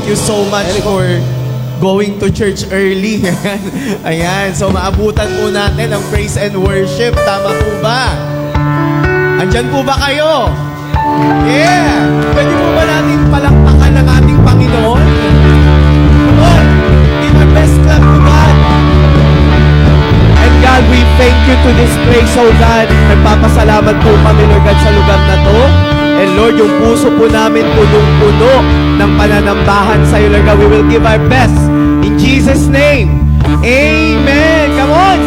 you so much for going to church early. Ayan. So, maabutan po natin ang praise and worship. Tama po ba? Andyan po ba kayo? Yeah! Pwede po ba natin palakpakan ng ating Panginoon? Come on! Give our best clap to God! And God, we thank you to this place, oh God. Nagpapasalamat po kami, Lord God, sa lugar na to. And Lord, yung puso po namin punong-puno ng pananambahan sa iyo, Lord God. We will give our best. In Jesus' name, Amen! Come on!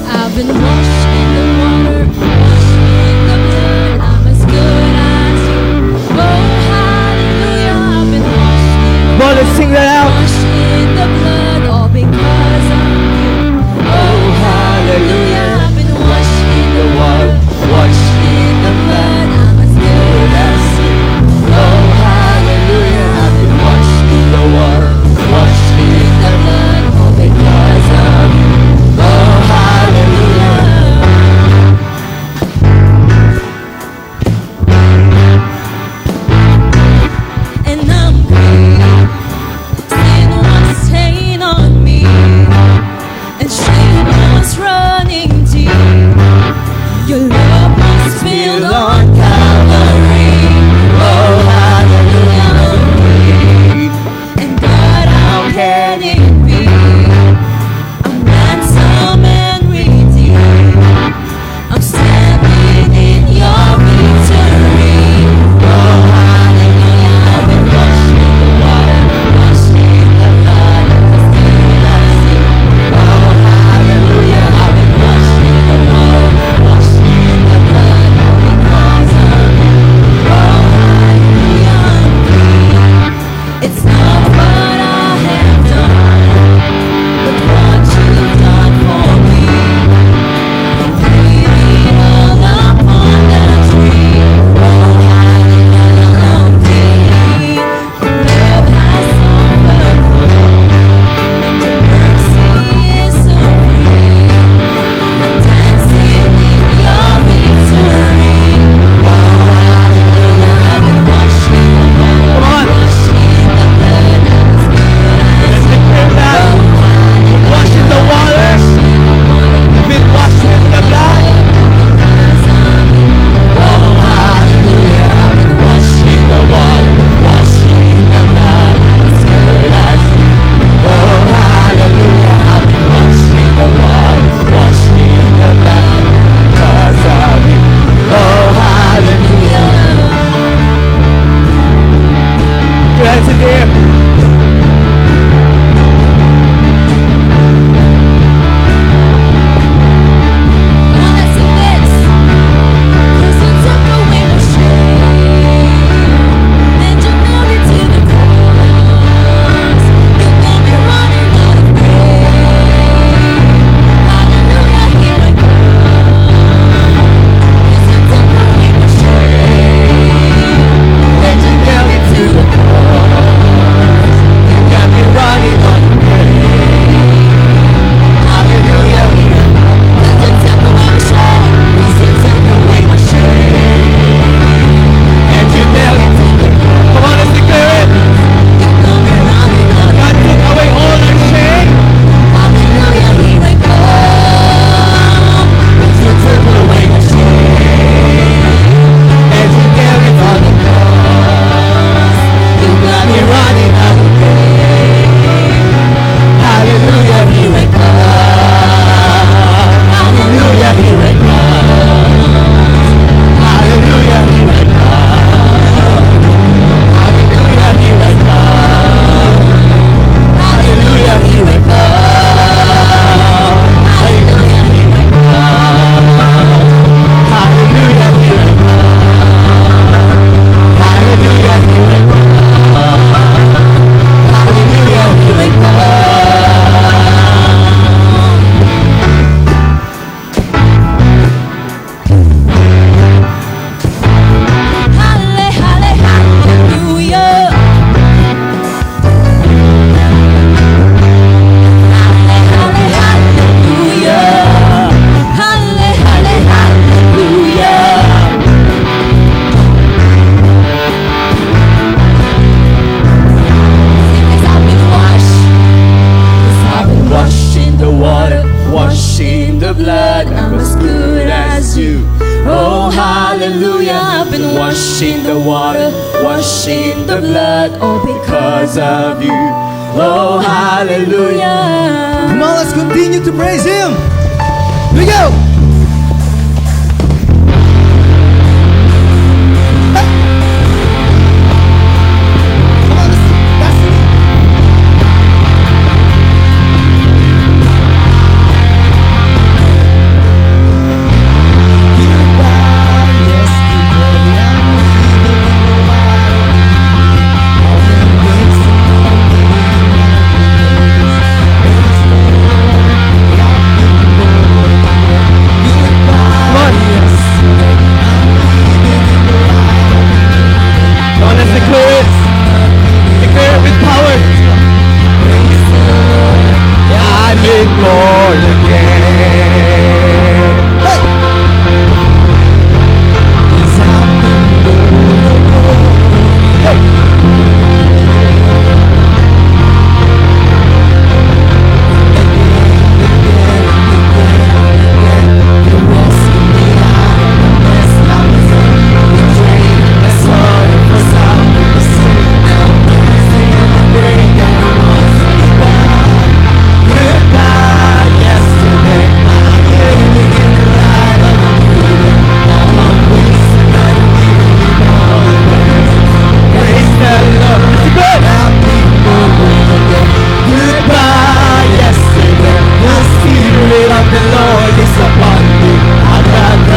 I've been washed in the water, washed in the blood. I'm as good as you. Oh, hallelujah. I've been washed in the Come on, let's sing that out. washed in the blood, all because of you. Oh, hallelujah. I've been washed in the water, washed in the blood. I'm as good as you. Oh, hallelujah. I've been washed in the water, washed in the blood, all because of you. Oh, hallelujah. Washed in the water, washed in the blood, all because of you. Oh, hallelujah. Come on, let's continue to praise Him. Here we go. Hey. Come on, that's it. Goodbye, yesterday, I'm leaving the wild. All the ways to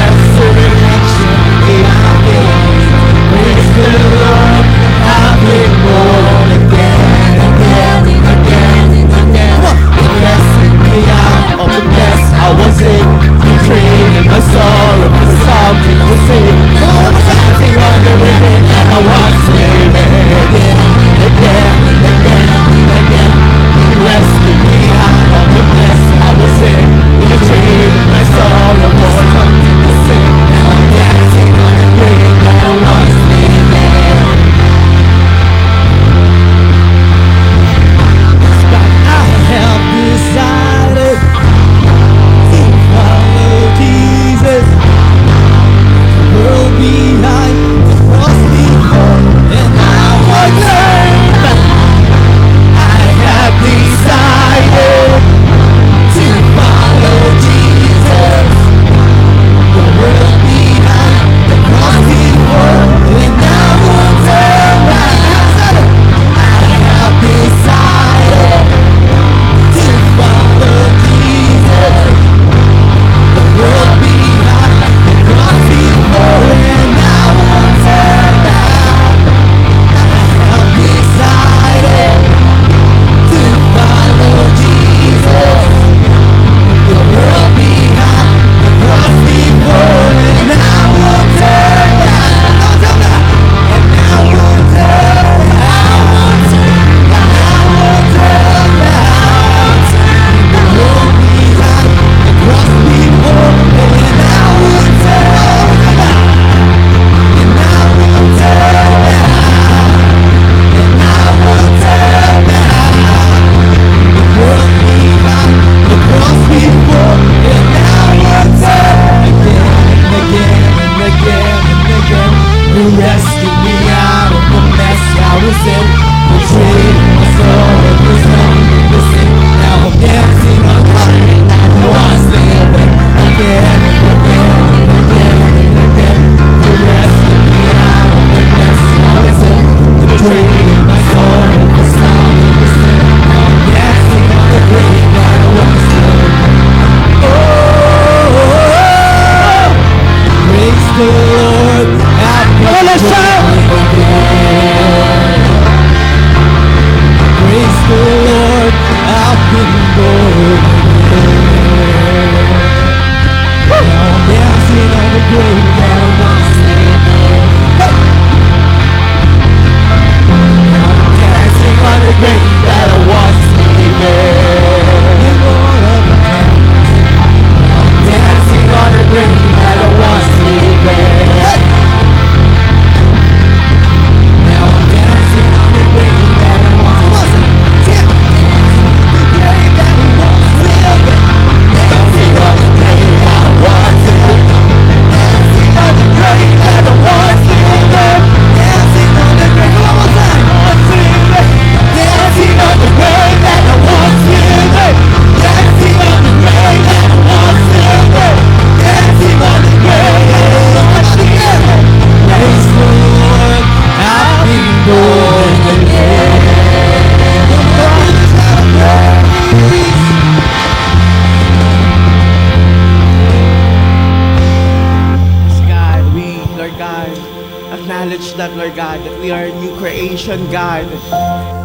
salvation, God.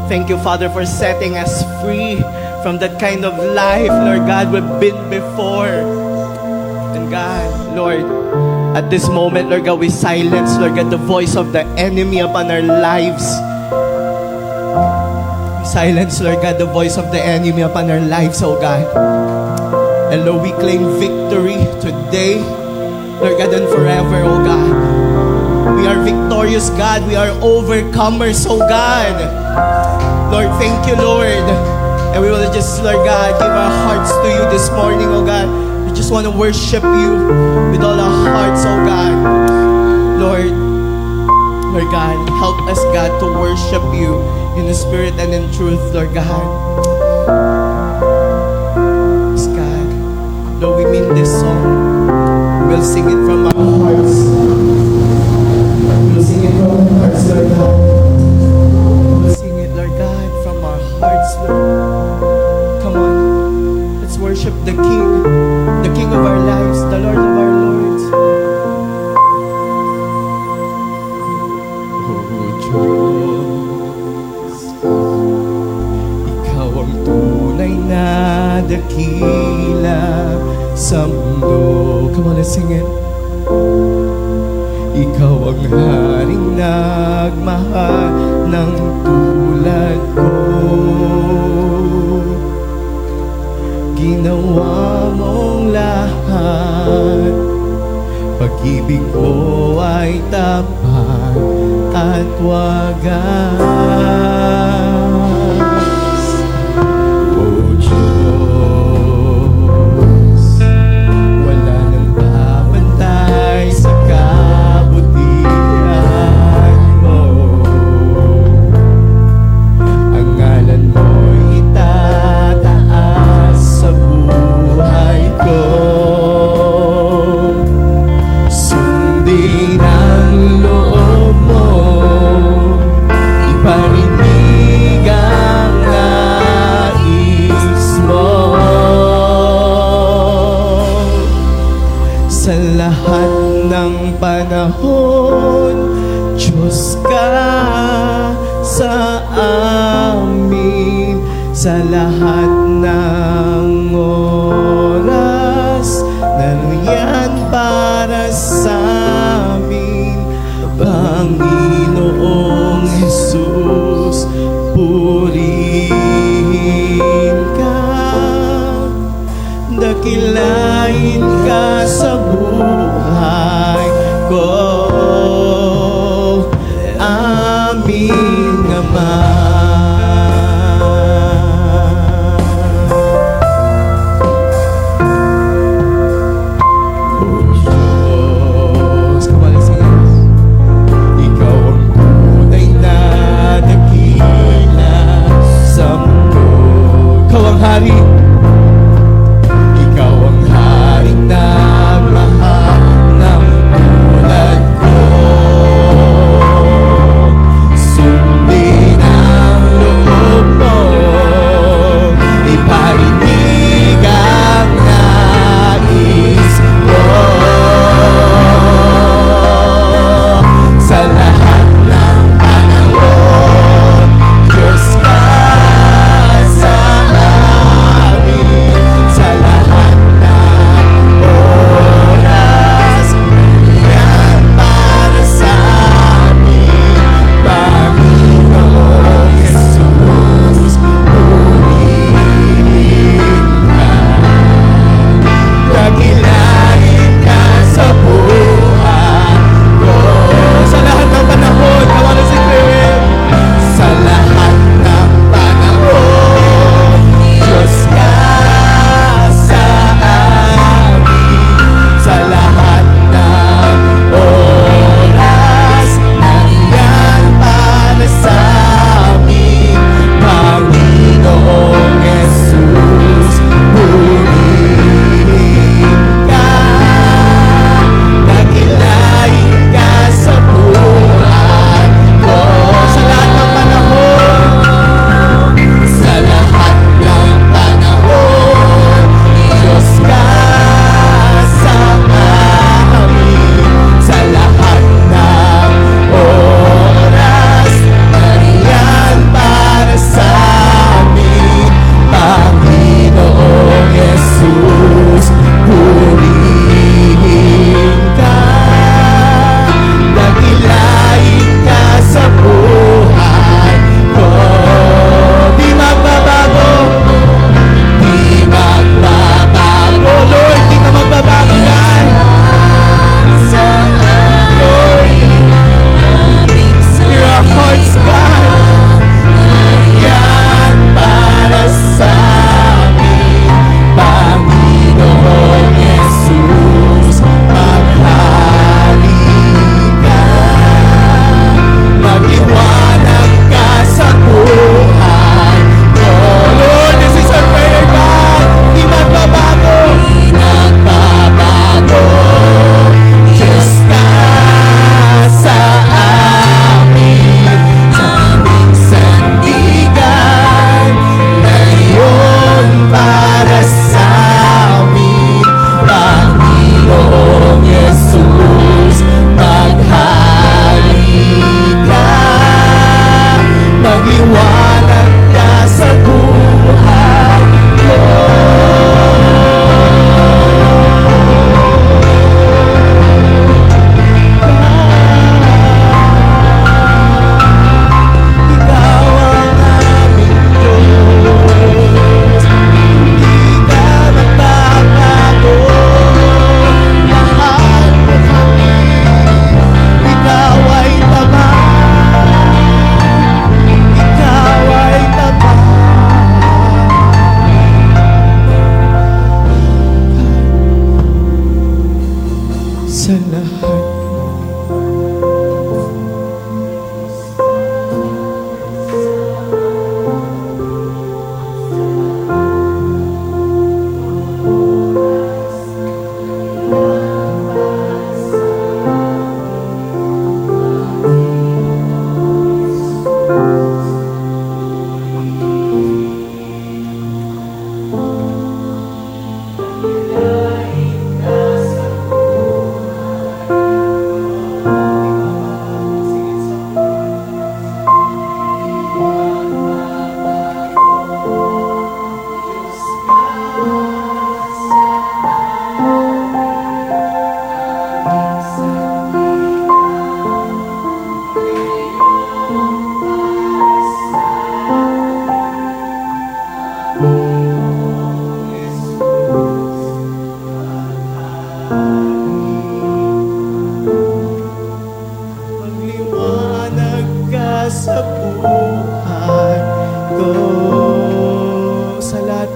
Thank you, Father, for setting us free from that kind of life, Lord God, we've been before. And God, Lord, at this moment, Lord God, we silence, Lord God, the voice of the enemy upon our lives. We silence, Lord God, the voice of the enemy upon our lives, oh God. And Lord, we claim victory today, Lord God, and forever, oh God. We are victorious, God. We are overcomers, oh God. Lord, thank you, Lord. And we will just, Lord God, give our hearts to you this morning, oh God. We just want to worship you with all our hearts, oh God. Lord God, help us, God, to worship you in the spirit and in truth, Lord God. Yes, God. Though we mean this song, we'll sing it from our hearts. We'll sing it from our hearts, Lord God. We'll sing it, Lord God, from our hearts, Lord. Come on, let's worship the King of our lives, the Lord of our Lords. Oh Diyos, Ikaw ang tunay na dakila sa mundo. Come on, let's sing it. Ikaw ang haring nagmahal ng tulad ko. Ginawa mong lahat, pag-ibig mo ay tapat at wagas. O Diyos, wala nang babantay sa kabutihan mo. Ang ngalan mo'y itataas sa buhay ko. Sundin ang loob mo, iparinig ang nais mo. Sa lahat ng panahon, Diyos ka sa amin. Sa lahat ng oras, nariyan para sa amin. Panginoong Jesus, purihin ka, dakilain ka sa buhay ko. Amin, Ama. Oh Diyos, come on, let's sing it. Ikaw ang tunay na dakila sa mundo. Ikaw ang hari. Ikaw ang haring nagmahal ng tulad ko. Sundin ang loob mo, iparinig ang nais mo. Sa lahat ng panahon, Diyos ka sa amin.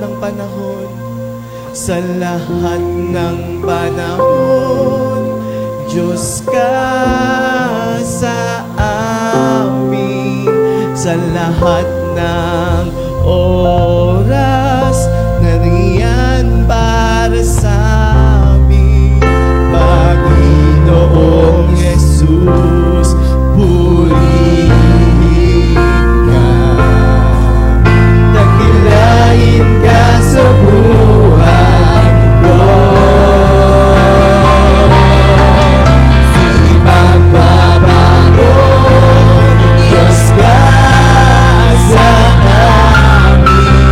ng panahon, sa lahat ng panahon, Diyos ka sa amin, sa lahat ng oras, nariyan para sa amin, Panginoong Jesus, purihin ka, dakilain ka sa buhay ko. Sige magbabago, Diyos ka sa amin,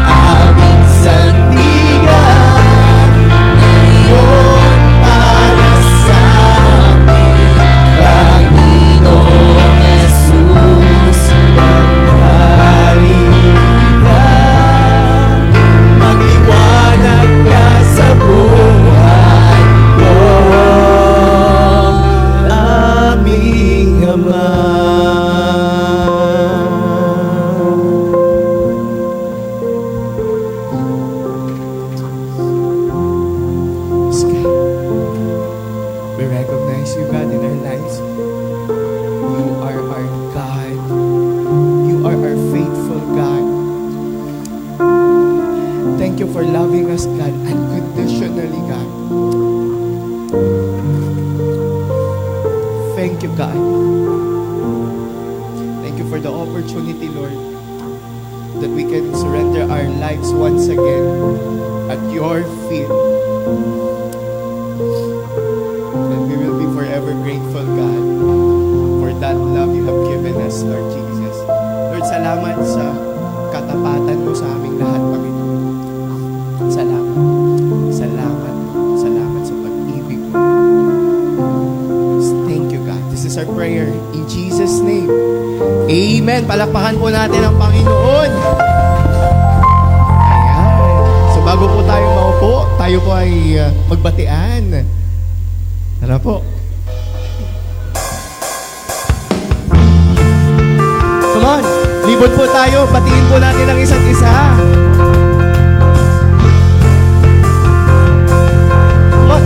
aming sandigan, ngayon para sa amin, Panginoong Jesus, maghari ka, magliwanag ka sa buhay ko, aming Ama. Yes, God. We recognize you, God, in our lives. You are our God. You are our faithful God. Thank you for loving us, God, unconditionally, God. Thank you, God. Thank you for the opportunity, Lord, that we can surrender our lives once again at your feet. And we will be forever grateful, God, for that love you have given us, Lord Jesus. Lord, salamat sa katapatan mo sa aming lahat, Panginoon. Salamat. Salamat. Salamat sa pag-ibig mo. Thank you, God. This is our prayer in Jesus' name. Amen. Palakpakan po natin ang Panginoon. Ayan. So bago po tayo maupo, tayo po ay magbatian. Tara po. Come on. Libot po tayo. Batiin po natin ang isa't isa. Come on.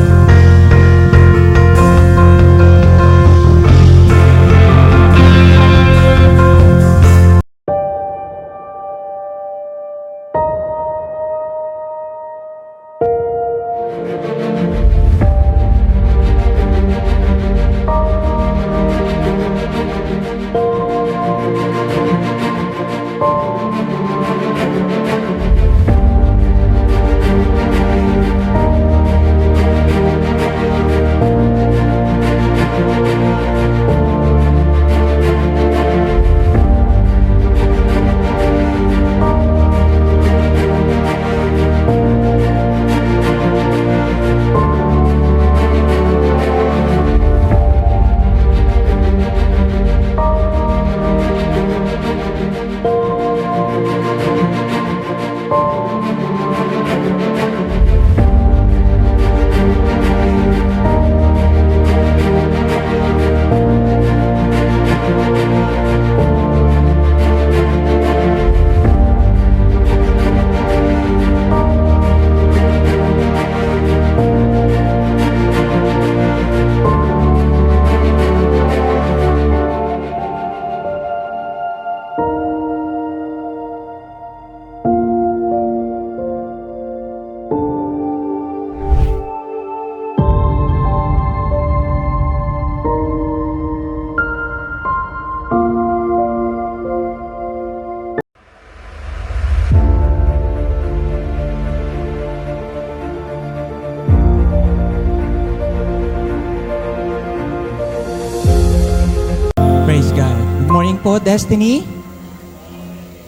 Praise God. Good morning po, Destiny.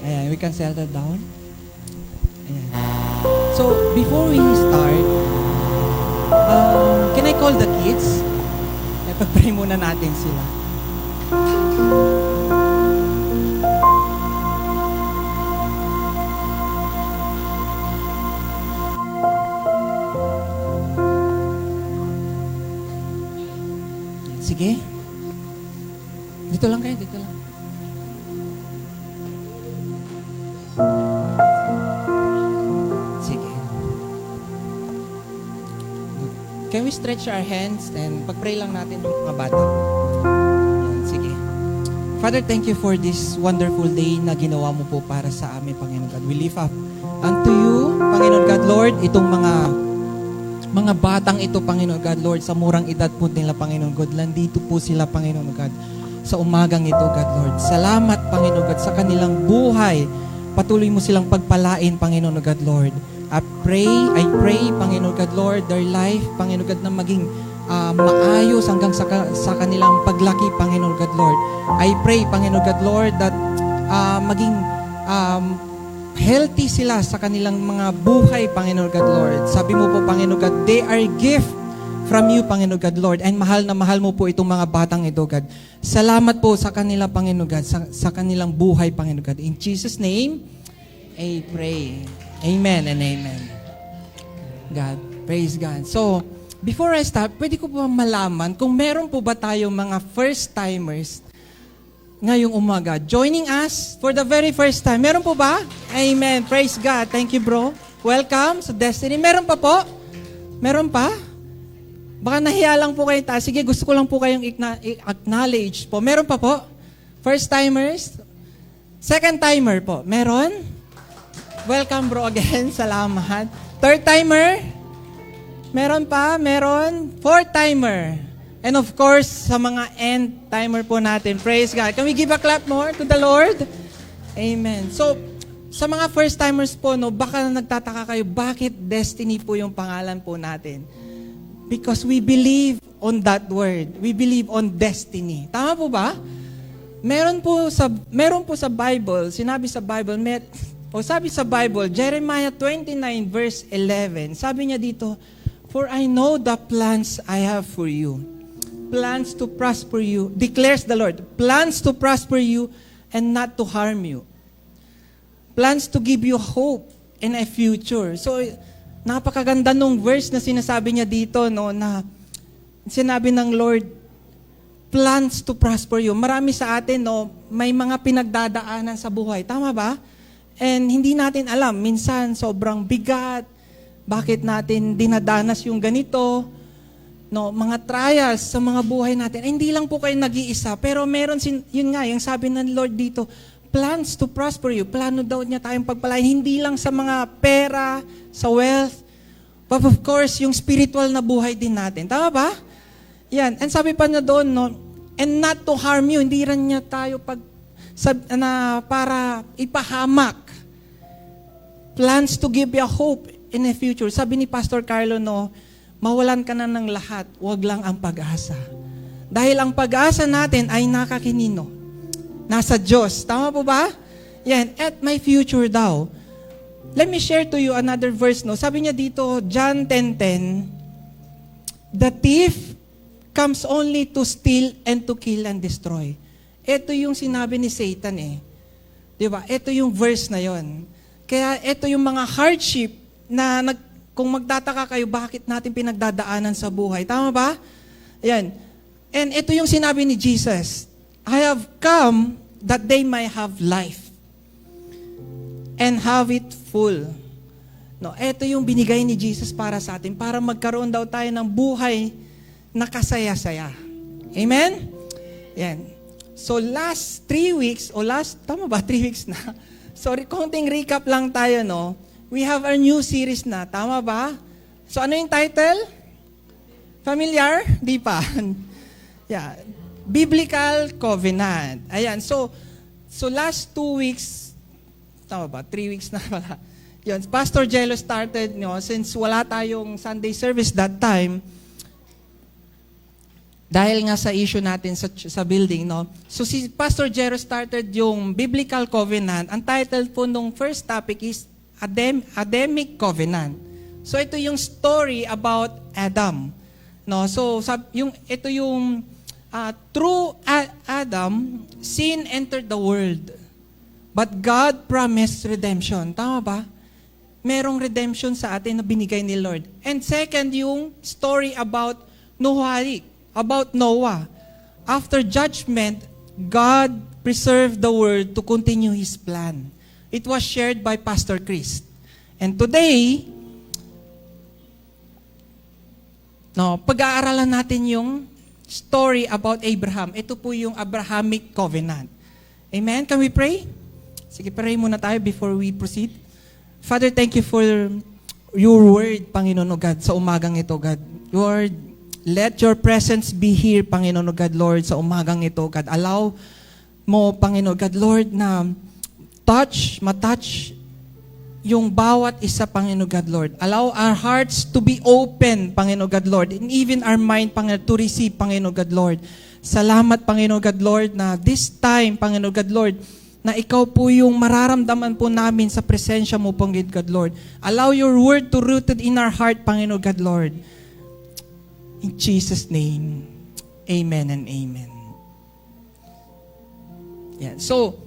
Ayan, we can settle down. Ayan. So, before we start, can I call the kids? Pag-pray muna natin sila. Sige. Dito lang kayo, dito lang. can we stretch our hands and pag-pray lang natin yung mga bata? Yan, sige. Father, thank you for this wonderful day na ginawa mo po para sa amin, Panginoon God. We lift up unto you, Panginoon God, Lord, itong mga batang ito, Panginoon God, Lord, sa murang edad po nila, Panginoon God. Nandito po sila, Panginoon God, sa umagang ito, God, Lord. Salamat, Panginoon God, sa kanilang buhay. Patuloy mo silang pagpalain, Panginoon God, Lord. I pray, Panginoon God, Lord, their life, Panginoon God, na maging maayos hanggang sa kanilang paglaki, Panginoon God, Lord. I pray, Panginoon God, Lord, that maging healthy sila sa kanilang mga buhay, Panginoon God, Lord. Sabi mo po, Panginoon God, they are gift from you, Panginoon God, Lord. And mahal na mahal mo po itong mga batang ito, God. Salamat po sa kanila, Panginoon God, sa kanilang buhay, Panginoon God. In Jesus' name, I pray. Amen and amen. God, praise God. So, before I start, pwede ko po malaman kung meron po ba tayong mga first-timers ngayong umaga joining us for the very first time. Meron po ba? Amen. Praise God. Thank you, bro. Welcome sa Destiny. Meron pa po? Meron pa? Baka nahiya lang po kayo. Sige, gusto ko lang po kayong acknowledge po. Meron pa po? First-timers? Second-timer po. Meron? Welcome, bro, again. Salamat. Third-timer? Meron pa? Meron? Fourth-timer? And of course, sa mga end-timer po natin. Praise God. Can we give a clap more to the Lord? Amen. So, sa mga first-timers po, no, baka nagtataka kayo, bakit Destiny po yung pangalan po natin? Because we believe on that word. We believe on destiny. Tama po ba? Meron po sa Bible, sinabi sa Bible, sabi sa Bible, Jeremiah 29 verse 11, sabi niya dito, "For I know the plans I have for you, plans to prosper you," declares the Lord, "plans to prosper you and not to harm you, plans to give you hope and a future." So, napakaganda nung verse na sinasabi niya dito, no, na sinabi ng Lord, plans to prosper you. Marami sa atin, no, may mga pinagdadaanan sa buhay. Tama ba? And hindi natin alam, minsan sobrang bigat, bakit natin dinadanas yung ganito, no, mga trials sa mga buhay natin. Hindi lang po kayo nag-iisa, pero meron, yun nga, yung sabi ng Lord dito, plans to prosper you. Plano daw niya tayong pagpalain, hindi lang sa mga pera, sa wealth, but of course, yung spiritual na buhay din natin. Tama ba? Yan. And sabi pa niya doon, no, and not to harm you, hindi rin niya tayo para ipahamak. Plans to give you a hope in the future. Sabi ni Pastor Carlo, no, mawalan ka na ng lahat, wag lang ang pag-asa. Dahil ang pag-asa natin ay nakakinino. Nasa Diyos. Tama po ba? Yan. At my future daw. Let me share to you another verse, no. Sabi niya dito, John 10:10, "The thief comes only to steal and to kill and destroy." Ito yung sinabi ni Satan eh. Di ba? Ito yung verse na yon. Kaya ito yung mga hardship na kung magtataka kayo, bakit natin pinagdadaanan sa buhay. Tama ba? Ayan. And ito yung sinabi ni Jesus, "I have come that they might have life and have it full." No, ito yung binigay ni Jesus para sa atin, para magkaroon daw tayo ng buhay na kasaya-saya. Amen? Yan. So last 3 weeks, tama ba? 3 weeks na. Sorry, konting recap lang tayo, no? We have our new series na, tama ba? So ano yung title? Familiar? Di pa. Yeah. Biblical Covenant. Ayan, so last 2 weeks, tama ba? 3 weeks na pala. Yun, Pastor Jello started, no, since wala tayong Sunday service that time, dahil nga sa issue natin sa building, no? So si Pastor Jero started yung Biblical Covenant. Ang title po nung first topic is Adamic Covenant. So ito yung story about Adam. No? So ito yung through Adam, sin entered the world. But God promised redemption. Tama ba? Merong redemption sa atin na binigay ni Lord. And second, yung story about Noah. After judgment, God preserved the world to continue His plan. It was shared by Pastor Chris. And today, No, pag-aaralan natin yung story about Abraham. Ito po yung Abrahamic Covenant. Amen? Can we pray? Sige, pray muna tayo before we proceed. Father, thank you for your word, Panginoon o God, sa umagang ito, God. Lord, let your presence be here, Panginoon o God, Lord, sa umagang ito, God. Allow mo, Panginoon God, Lord, na matouch yung bawat isa, Panginoon God, Lord. Allow our hearts to be open, Panginoon God, Lord, and even our mind, Panginoon, to receive, Panginoon God, Lord. Salamat, Panginoon God, Lord, na this time, Panginoon God, Lord, na ikaw po yung mararamdaman po namin sa presensya mo, Panginoon God, Lord. Allow your word to rooted in our heart, Panginoon God, Lord. In Jesus' name, amen and amen. Yeah. So,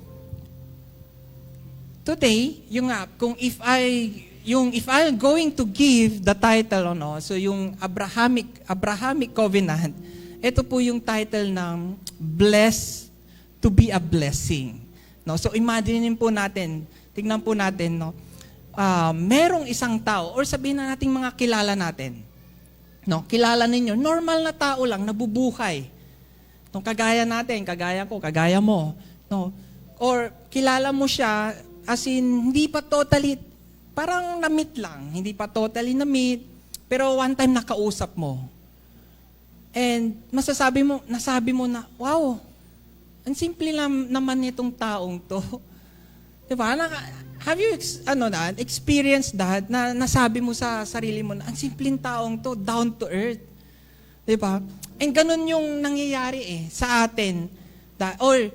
today, yung kung if I'm going to give the title, so yung Abrahamic Covenant, ito po yung title ng Blessed to be a Blessing. No, so imagine po natin, tingnan po natin, merong isang tao, or sabihin na nating mga kilala natin. No, kilala ninyo, normal na tao lang, nabubuhay. No, kagaya natin, kagaya ko, kagaya mo. No, or kilala mo siya, as in, hindi pa totally, parang na-meet lang, hindi pa totally na-meet, pero one time nakausap mo. And nasabi mo na, wow, ang simple lang naman nitong taong to. Diba? Have you experienced that? Na nasabi mo sa sarili mo na ang simpleng taong to, down to earth. Diba? And ganun yung nangyayari sa atin. Or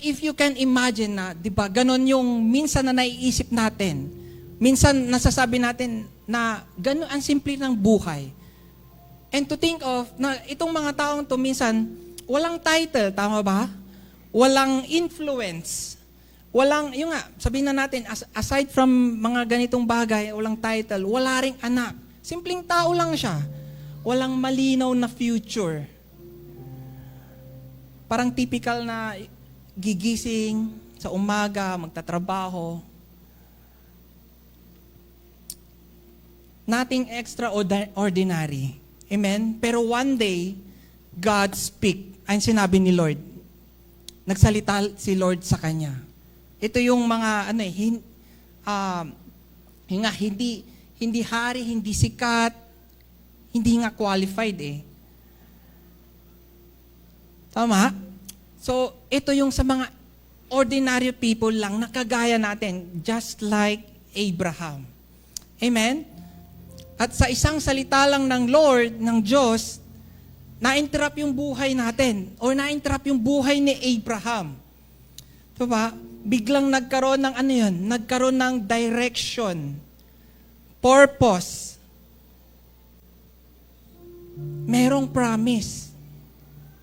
if you can imagine na, diba, ganun yung minsan na naiisip natin. Minsan nasasabi natin na ganun ang simple ng buhay. And to think of, na itong mga taong to minsan, walang title, tama ba? Walang influence. Walang, yung sabihin na natin, aside from mga ganitong bagay, walang title, wala ring anak. Simpleng tao lang siya. Walang malinaw na future. Parang typical na gigising sa umaga, magtatrabaho. Nothing extraordinary. Amen? Pero one day, God speak. Ang sinabi ni Lord. Nagsalita si Lord sa kanya. Ito yung mga, hindi hari, hindi sikat, hindi nga qualified Tama? So, ito yung sa mga ordinary people lang na kagaya natin, just like Abraham. Amen? At sa isang salita lang ng Lord, ng Diyos, na-interrupt yung buhay natin or na-interrupt yung buhay ni Abraham. Diba? Biglang nagkaroon ng nagkaroon ng direction, purpose. Merong promise.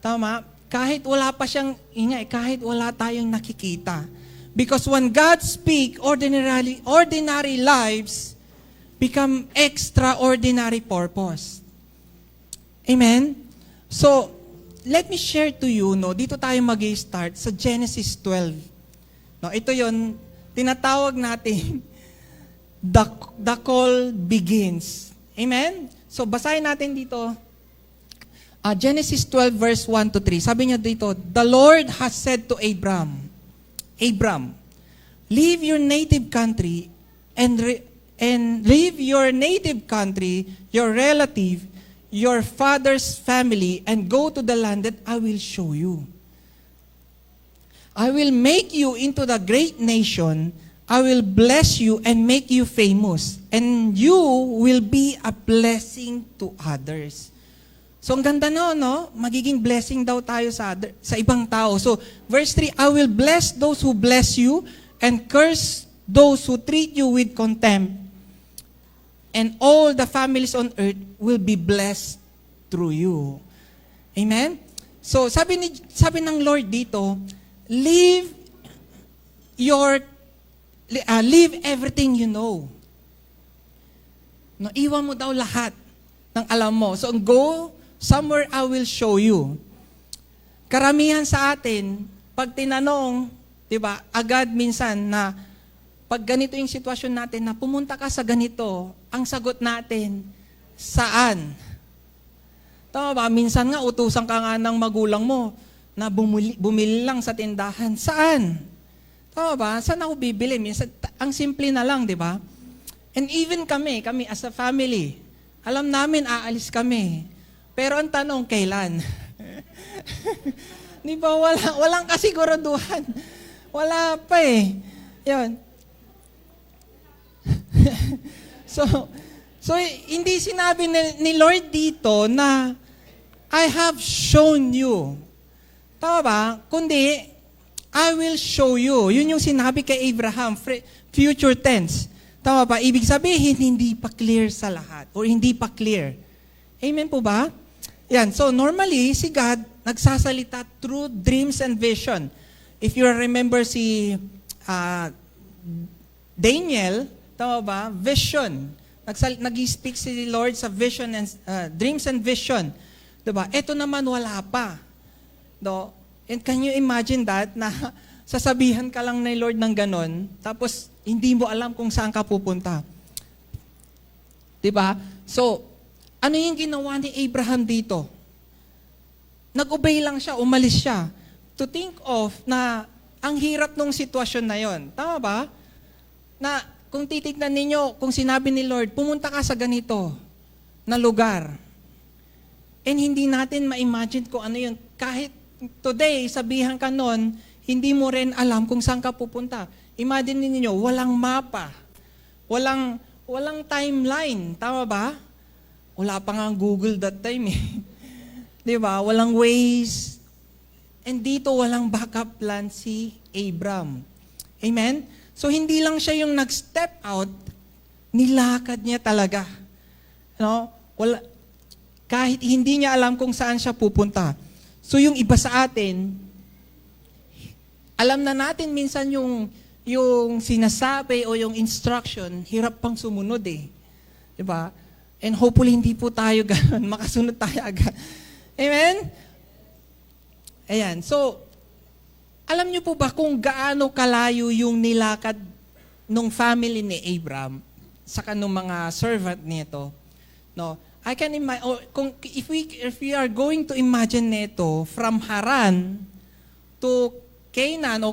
Tama? Kahit wala pa siyang kahit wala tayong nakikita. Because when God speak, ordinary lives become extraordinary purpose. Amen? So, let me share to you, dito tayo mag-start sa Genesis 12. Ito yon tinatawag natin, the call begins. Amen? So, basahin natin dito, Genesis 12 verse 1 to 3. Sabi niya dito, the Lord has said to Abram, leave your native country and leave your native country, your relative, your father's family, and go to the land that I will show you. I will make you into the great nation. I will bless you and make you famous. And you will be a blessing to others. So, ang ganda no? Magiging blessing daw tayo sa ibang tao. So, verse 3, I will bless those who bless you and curse those who treat you with contempt. And all the families on earth will be blessed through you. Amen? So, sabi ng Lord dito, leave everything you know. Iwan mo daw lahat ng alam mo. So, go somewhere I will show you. Karamihan sa atin, pag tinanong, diba, agad minsan na pag ganito yung sitwasyon natin na pumunta ka sa ganito, ang sagot natin, Saan? Tama ba? Minsan nga, utusan ka nga ng magulang mo na bumili lang sa tindahan. Saan? Tama ba? Saan ako bibili? Minsan, ang simple na lang, di ba? And even kami as a family, alam namin aalis kami. Pero ang tanong, kailan? Di ba? Walang kasiguraduhan. Wala pa eh. Yun. So hindi sinabi ni Lord dito na I have shown you. Tama ba? Kundi, I will show you. Yun yung sinabi kay Abraham, future tense. Tama ba? Ibig sabihin, hindi pa clear sa lahat or hindi pa clear. Amen po ba? Yan. So normally, si God nagsasalita through dreams and vision. If you remember si Daniel, tama ba? Vision. Nag-speak si Lord sa vision and dreams and vision. Diba? Ito naman wala pa. No? And can you imagine that na sasabihan ka lang ni Lord ng ganon, tapos hindi mo alam kung saan ka pupunta. Diba? So, ano yung ginawa ni Abraham dito? Nag-obey lang siya, umalis siya. To think of na ang hirap nung sitwasyon na yon. Tama ba? Na kung titignan ninyo, kung sinabi ni Lord, pumunta ka sa ganito na lugar. And hindi natin ma-imagine kung ano yun. Kahit today, sabihan ka nun, hindi mo rin alam kung saan ka pupunta. Imagine ninyo, walang mapa. Walang timeline. Tama ba? Wala pa nga Google that time eh. Di ba? Walang Waze. And dito walang backup plan si Abram. Amen? So hindi lang siya yung nag-step out, nilakad niya talaga. No? Kahit hindi niya alam kung saan siya pupunta. So yung iba sa atin, alam na natin minsan yung sinasabi o yung instruction, hirap pang sumunod eh. Diba? And hopefully hindi po tayo ganun, makasunod tayo agad. Amen? Ayan, so, alam niyo po ba kung gaano kalayo yung nilakad nung family ni Abram sa kanong mga servant nito? No, I can imagine, if we are going to imagine nito from Haran to Canaan o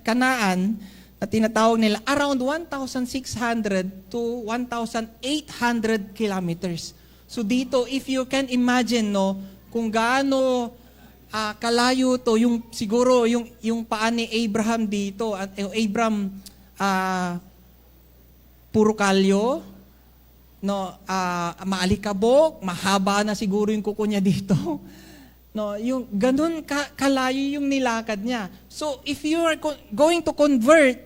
Kanaan na tinatawag nila around 1,600 to 1,800 kilometers. So dito, if you can imagine, no, kung gaano kalayo to, yung siguro yung paan ni Abraham dito, at Abraham puro kalyo, no, maalikabok, mahaba na siguro yung kuko niya dito. No, yung ganun kalayo yung nilakad niya. So if you are going to convert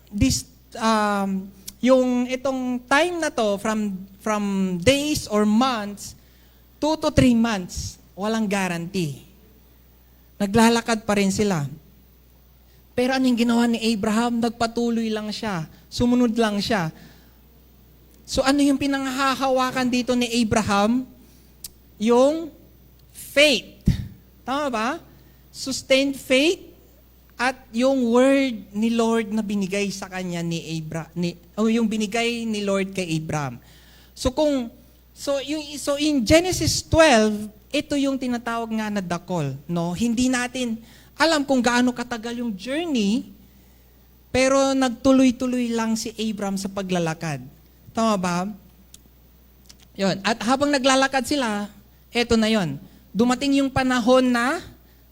this yung itong time na to from days or months, 2 to 3 months, walang guarantee. Naglalakad pa rin sila. Pero anong ginawa ni Abraham? Nagpatuloy lang siya. Sumunod lang siya. So ano yung pinanghahawakan dito ni Abraham? Yung faith. Tama ba? Sustained faith at yung word ni Lord na binigay sa kanya yung binigay ni Lord kay Abraham. So in Genesis 12, ito yung tinatawag nga na the call, no? Hindi natin alam kung gaano katagal yung journey, pero nagtuloy-tuloy lang si Abram sa paglalakad. Tama ba? Yun. At habang naglalakad sila, eto na yon. Dumating yung panahon na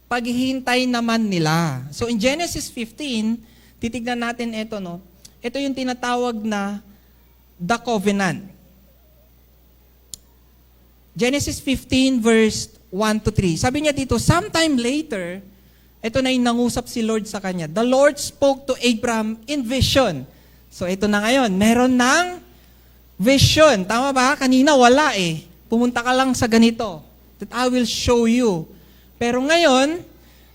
paghihintay naman nila. So in Genesis 15, titignan natin ito, no? Ito yung tinatawag na the covenant. Genesis 15 verse 1 to 3. Sabi niya dito, sometime later, ito na yung nangusap si Lord sa kanya. The Lord spoke to Abram in vision. So ito na ngayon, meron ng vision. Tama ba? Kanina wala eh. Pumunta ka lang sa ganito. That I will show you. Pero ngayon,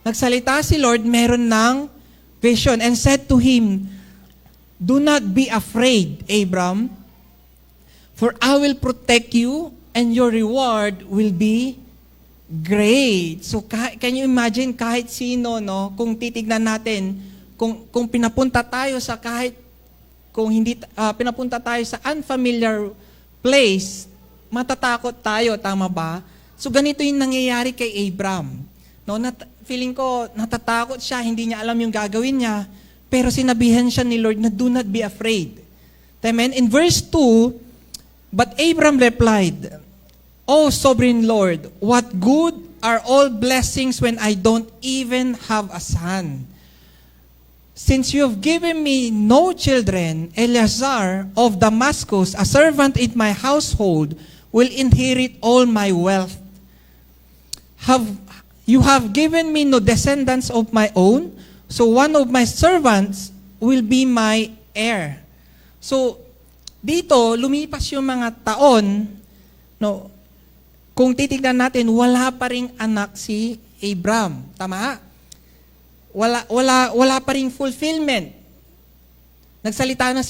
nagsalita si Lord, meron ng vision and said to him, do not be afraid, Abram, for I will protect you and your reward will be great. So can you imagine kahit sino, no, kung titignan natin, kung pinapunta tayo sa pinapunta tayo sa unfamiliar place, matatakot tayo, tama ba? So ganito yung nangyayari kay Abram. No, feeling ko natatakot siya, hindi niya alam yung gagawin niya, pero sinabihan siya ni Lord na do not be afraid. Amen? In verse 2, but Abram replied, "O sovereign Lord, what good are all blessings when I don't even have a son? Since you have given me no children, Eleazar of Damascus, a servant in my household, will inherit all my wealth. You have given me no descendants of my own, so one of my servants will be my heir." So, dito, lumipas yung mga taon, no, kung titignan natin, wala pa ring anak si Abram. Tama? Wala pa ring fulfillment. Nagsalita na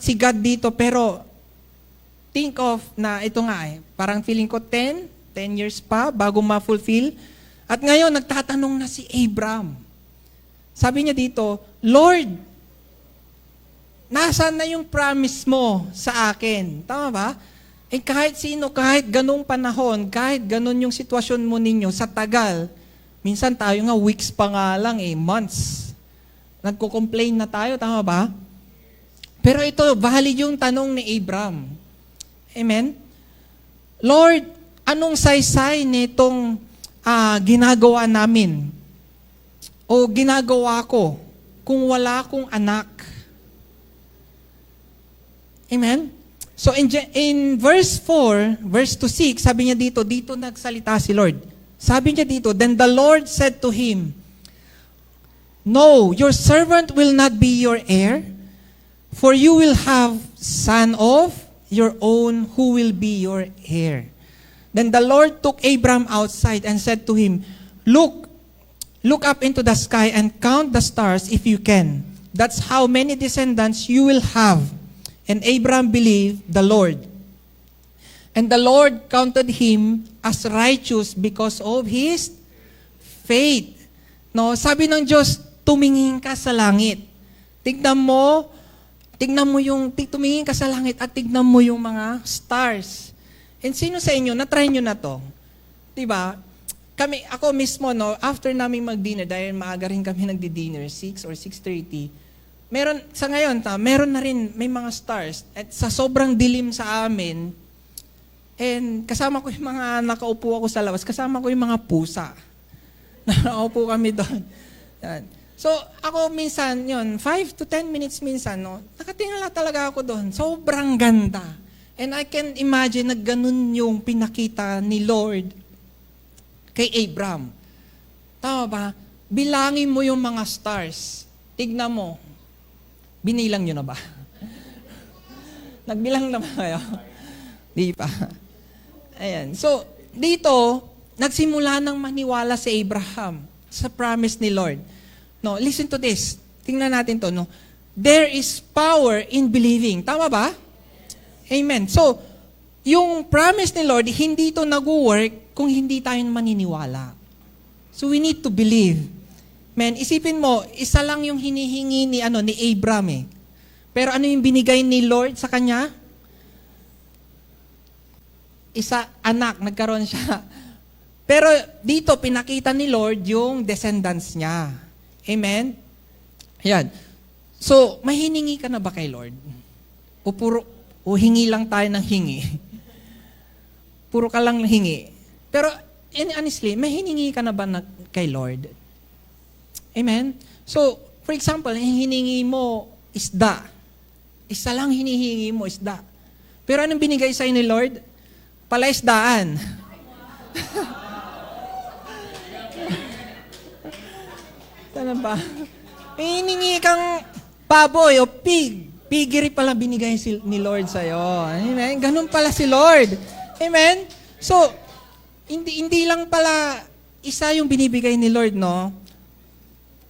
si God dito, pero think of na ito nga parang feeling ko 10 years pa bago ma-fulfill. At ngayon, nagtatanong na si Abram. Sabi niya dito, "Lord, nasaan na yung promise mo sa akin?" Tama ba? Kahit sino, kahit ganong panahon, kahit ganon yung sitwasyon mo ninyo sa tagal, minsan tayo nga weeks pa nga lang months. Nagko-complain na tayo, tama ba? Pero ito, valid yung tanong ni Abram. Amen? Lord, anong saysay nitong ginagawa namin? O ginagawa ko kung wala akong anak? Amen? So in verse 4, verse to 6, sabi niya dito nagsalita si Lord. Sabi niya dito, "Then the Lord said to him, 'No, your servant will not be your heir, for you will have son of your own who will be your heir.' Then the Lord took Abram outside and said to him, 'Look up into the sky and count the stars if you can. That's how many descendants you will have.' And Abram believed the Lord. And the Lord counted him as righteous because of his faith." No, sabi ng Diyos, tumingin ka sa langit. Tingnan mo tumingin ka sa langit at tignan mo yung mga stars. And sino sa inyo, na-try nyo na to? Diba? Ako mismo, no, after namin mag-dinner, dahil maaga rin kami nagdi-dinner, 6 or 6:30, meron na rin, may mga stars. At sa sobrang dilim sa amin, and kasama ko yung mga, nakaupo ako sa labas, kasama ko yung mga pusa. Nakaupo kami doon. Yan. So, ako minsan, 5 to 10 minutes minsan, no, nakatingala talaga ako doon. Sobrang ganda. And I can imagine na ganun yung pinakita ni Lord kay Abram. Tama ba? Bilangin mo yung mga stars. Tignan mo. Binilang nyo na ba? Nagbilang na ba kayo? Di pa. Ayan. So, dito, nagsimula ng maniwala si Abraham sa promise ni Lord. No, listen to this. Tingnan natin to, no. There is power in believing. Tama ba? Amen. So, yung promise ni Lord, hindi ito nag-work kung hindi tayo maniniwala. So, we need to believe. Men, isipin mo, isa lang yung hinihingi ni Abram Pero ano yung binigay ni Lord sa kanya? Anak, nagkaroon siya. Pero dito, pinakita ni Lord yung descendants niya. Amen? Ayan. So, mahiningi ka na ba kay Lord? O hingi lang tayo ng hingi? Puro ka lang hingi. Pero, honestly, mahiningi ka na ba kay Lord? Amen? So, for example, hiningi mo isda. Isa lang hinihingi mo, isda. Pero anong binigay sa'yo ni Lord? Palaisdaan. Sana ba? Hiningi kang baboy o pig. Piggery pala binigay ni Lord sa'yo. Amen? Ganun pala si Lord. Amen? So, hindi lang pala isa yung binibigay ni Lord, no?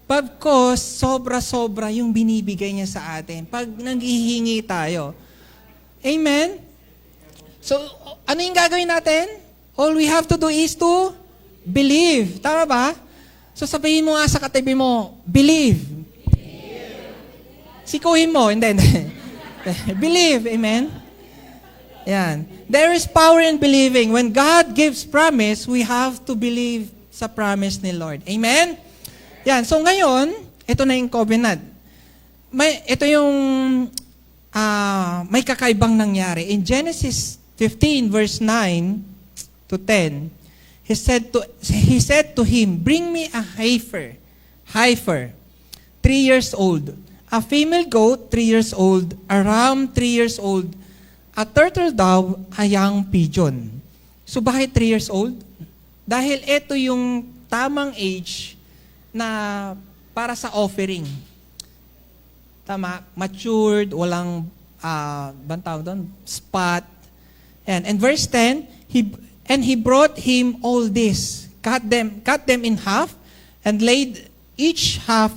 Pagkos, sobra-sobra yung binibigay niya sa atin. Pag nanghihingi tayo. Amen? So, ano yung gagawin natin? All we have to do is to believe. Tama ba? So, sabihin mo nga sa katabi mo, believe. Sikuhin mo. Hindi. Believe. Amen? Yan. There is power in believing. When God gives promise, we have to believe sa promise ni Lord. Amen? Yan. So ngayon, ito na yung covenant. Ito yung may kakaibang nangyari. In Genesis 15 verse 9 to 10, he said to him, "Bring me a heifer, 3 years old, a female goat 3 years old, a ram 3 years old, a turtle dove, a young pigeon." So bakit 3 years old? Dahil ito yung tamang age na para sa offering. Tama, matured, walang bantaw doon, spot. And verse 10, he brought him all this, cut them in half, and laid each half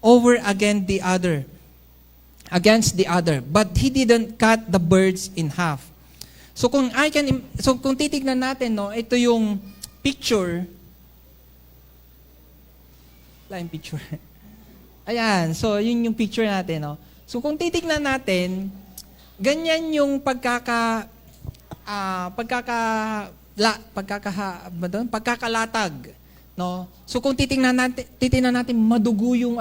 over against the other. But he didn't cut the birds in half. So kung titignan natin, no, ito yung picture. Wala yung picture. Ayan, so yun yung picture natin, no. So kung titignan natin, ganyan yung pagkakalatag, no. So kung titingnan natin madugo yung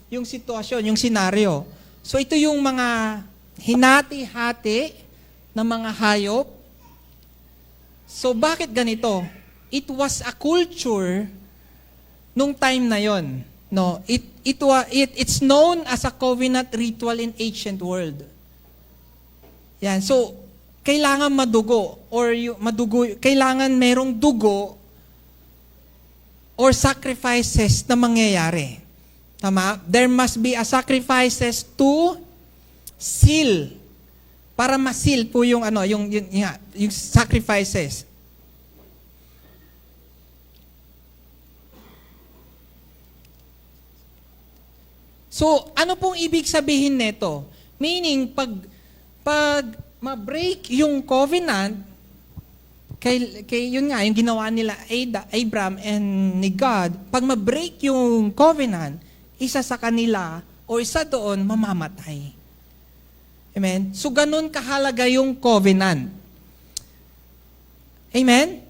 yung sitwasyon, yung senaryo. So ito yung mga hinati-hati na mga hayop. So bakit ganito? It was a culture nung time na yon. No, it's known as a covenant ritual in ancient world. Yan. So kailangan madugo kailangan merong dugo or sacrifices na mangyayari. Tama? There must be a sacrifices to seal. Para ma-seal po yung yung sacrifices. So, ano pong ibig sabihin nito? Meaning, pag ma-break yung covenant, yun nga, yung ginawa nila Abraham and ni God, pag ma-break yung covenant, isa sa kanila o isa doon mamamatay. Amen? So, ganun kahalaga yung covenant. Amen?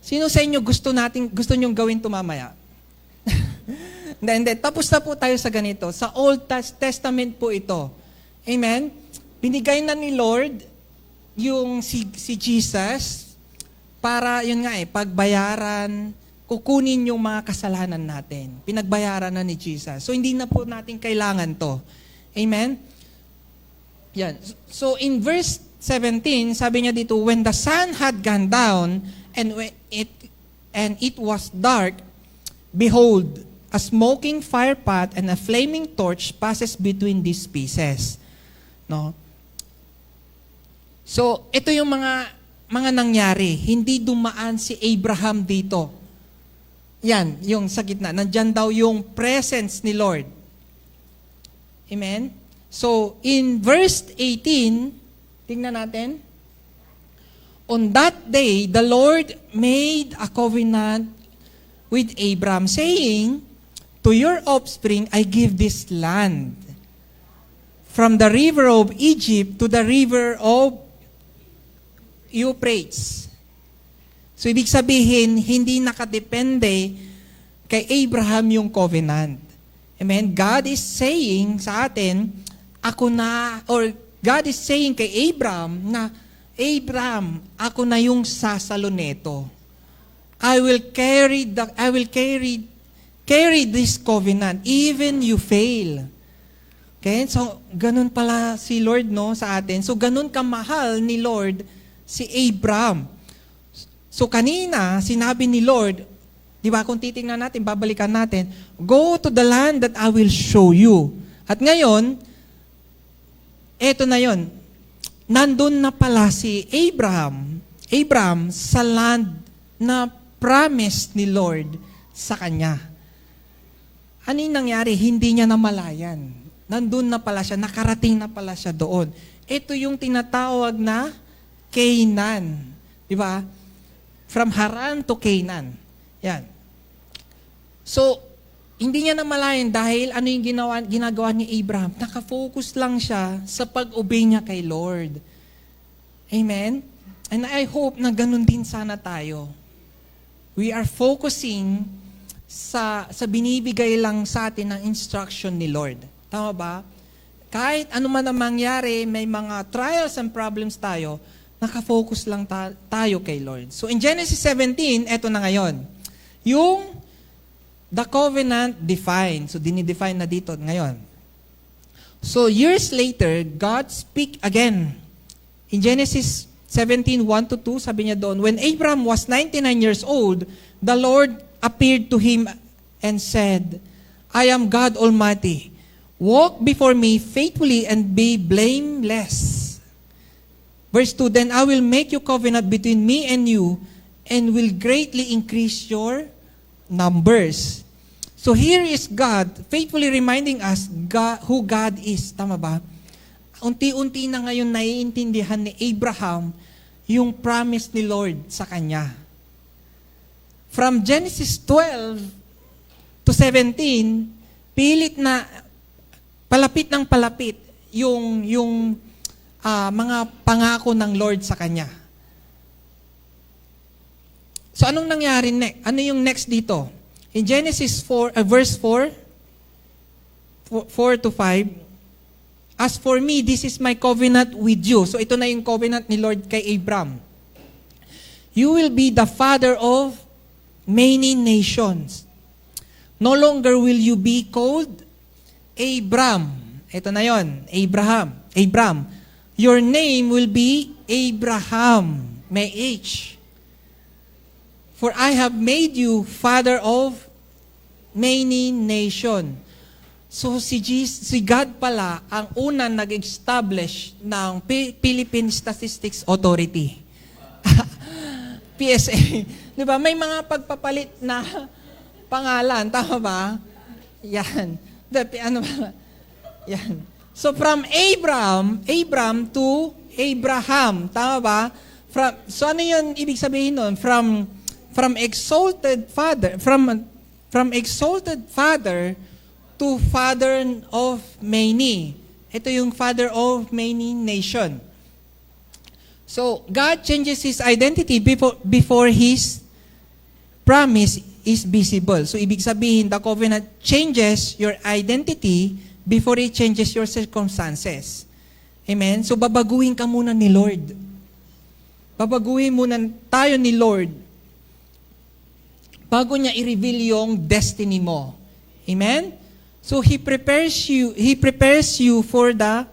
Sino sa inyo gusto nyong gawin ito mamaya? Hindi. Tapos na po tayo sa ganito. Sa Old Testament po ito. Amen? Binigay na ni Lord yung si Jesus para, yun nga pagbayaran, kukunin yung mga kasalanan natin. Pinagbayaran na ni Jesus. So, hindi na po natin kailangan to. Amen? Yan. So, in verse 17, sabi niya dito, when the sun had gone down and it was dark, behold, a smoking fire pot and a flaming torch passes between these pieces. No? So, ito yung mga nangyari. Hindi dumaan si Abraham dito. Yan, yung sa gitna. Nandyan daw yung presence ni Lord. Amen? So, in verse 18, tingnan natin. On that day, the Lord made a covenant with Abraham, saying, "To your offspring I give this land, from the river of Egypt to the river of Euphrates." So, ibig sabihin, hindi nakadepende kay Abraham yung covenant. Amen? God is saying sa atin, God is saying kay Abraham na, Abraham, ako na yung sasalo neto. I will carry this covenant, even you fail. Okay? So, ganun pala si Lord, no, sa atin. So, ganun kamahal ni Lord si Abraham. So, kanina, sinabi ni Lord, di ba, kung titingnan natin, babalikan natin, go to the land that I will show you. At ngayon, eto na yon. Nandun na pala si Abraham sa land na promise ni Lord sa kanya. Ano yung nangyari? Hindi niya namalayan. Nandun na pala siya, nakarating na pala siya doon. Ito yung tinatawag na Canaan. Di ba? From Haran to Canaan. Yan. So, hindi niya namalayan dahil ano yung ginagawa ni Abraham? Nakafocus lang siya sa pag-obey niya kay Lord. Amen? And I hope na ganun din sana tayo. We are focusing sa binibigay lang sa atin ng instruction ni Lord. Tama ba? Kahit ano man ang mangyari, may mga trials and problems tayo, nakafocus lang tayo kay Lord. So in Genesis 17, eto na ngayon. Yung the covenant defined. So dinidefine na dito ngayon. So years later, God speak again. In Genesis 17, 1-2, sabi niya doon, when Abraham was 99 years old, the Lord appeared to him and said, I am God Almighty. Walk before me faithfully and be blameless. Verse 2, then I will make you covenant between me and you and will greatly increase your numbers. So here is God faithfully reminding us who God is. Tama ba? Unti-unti na ngayon naiintindihan ni Abraham yung promise ni Lord sa kanya. From Genesis 12 to 17, pilit na palapit ng palapit yung mga pangako ng Lord sa kanya. So anong nangyari next? Ano yung next dito? In Genesis 4, verse 4 to 5, as for me, this is my covenant with you. So ito na yung covenant ni Lord kay Abraham. You will be the father of many nations. No longer will you be called Abram. Ito na yon, Abram. Your name will be Abraham. May H. For I have made you father of many nations. So si God pala ang unang nag-establish ng Philippine Statistics Authority. PSA. Di ba? May mga pagpapalit na pangalan. Tama ba? Yan. Ano ba? Yan. So from Abram to Abraham. Tama ba? So ano yun ibig sabihin nun? From exalted father, from exalted father to father of many. Ito yung father of many nation. So, God changes His identity before His promise is visible. So, ibig sabihin, the covenant changes your identity before it changes your circumstances. Amen? So, babaguhin ka muna ni Lord. Babaguhin muna tayo ni Lord bago niya i-reveal yung destiny mo. Amen? So He prepares you for the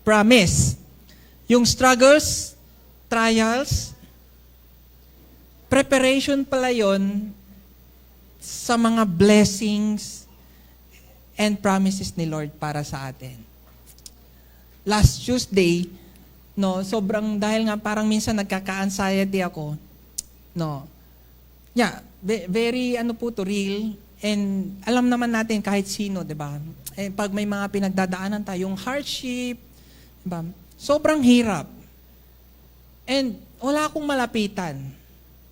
promise. Yung struggles, trials, preparation pala yun sa mga blessings and promises ni Lord para sa atin. Last Tuesday, sobrang dahil nga parang minsan nagkaka-anxiety ako. Very real. And alam naman natin kahit sino, 'di ba? Eh, pag may mga pinagdadaanan tayong hardship, 'di ba? Sobrang hirap. And wala akong malapitan.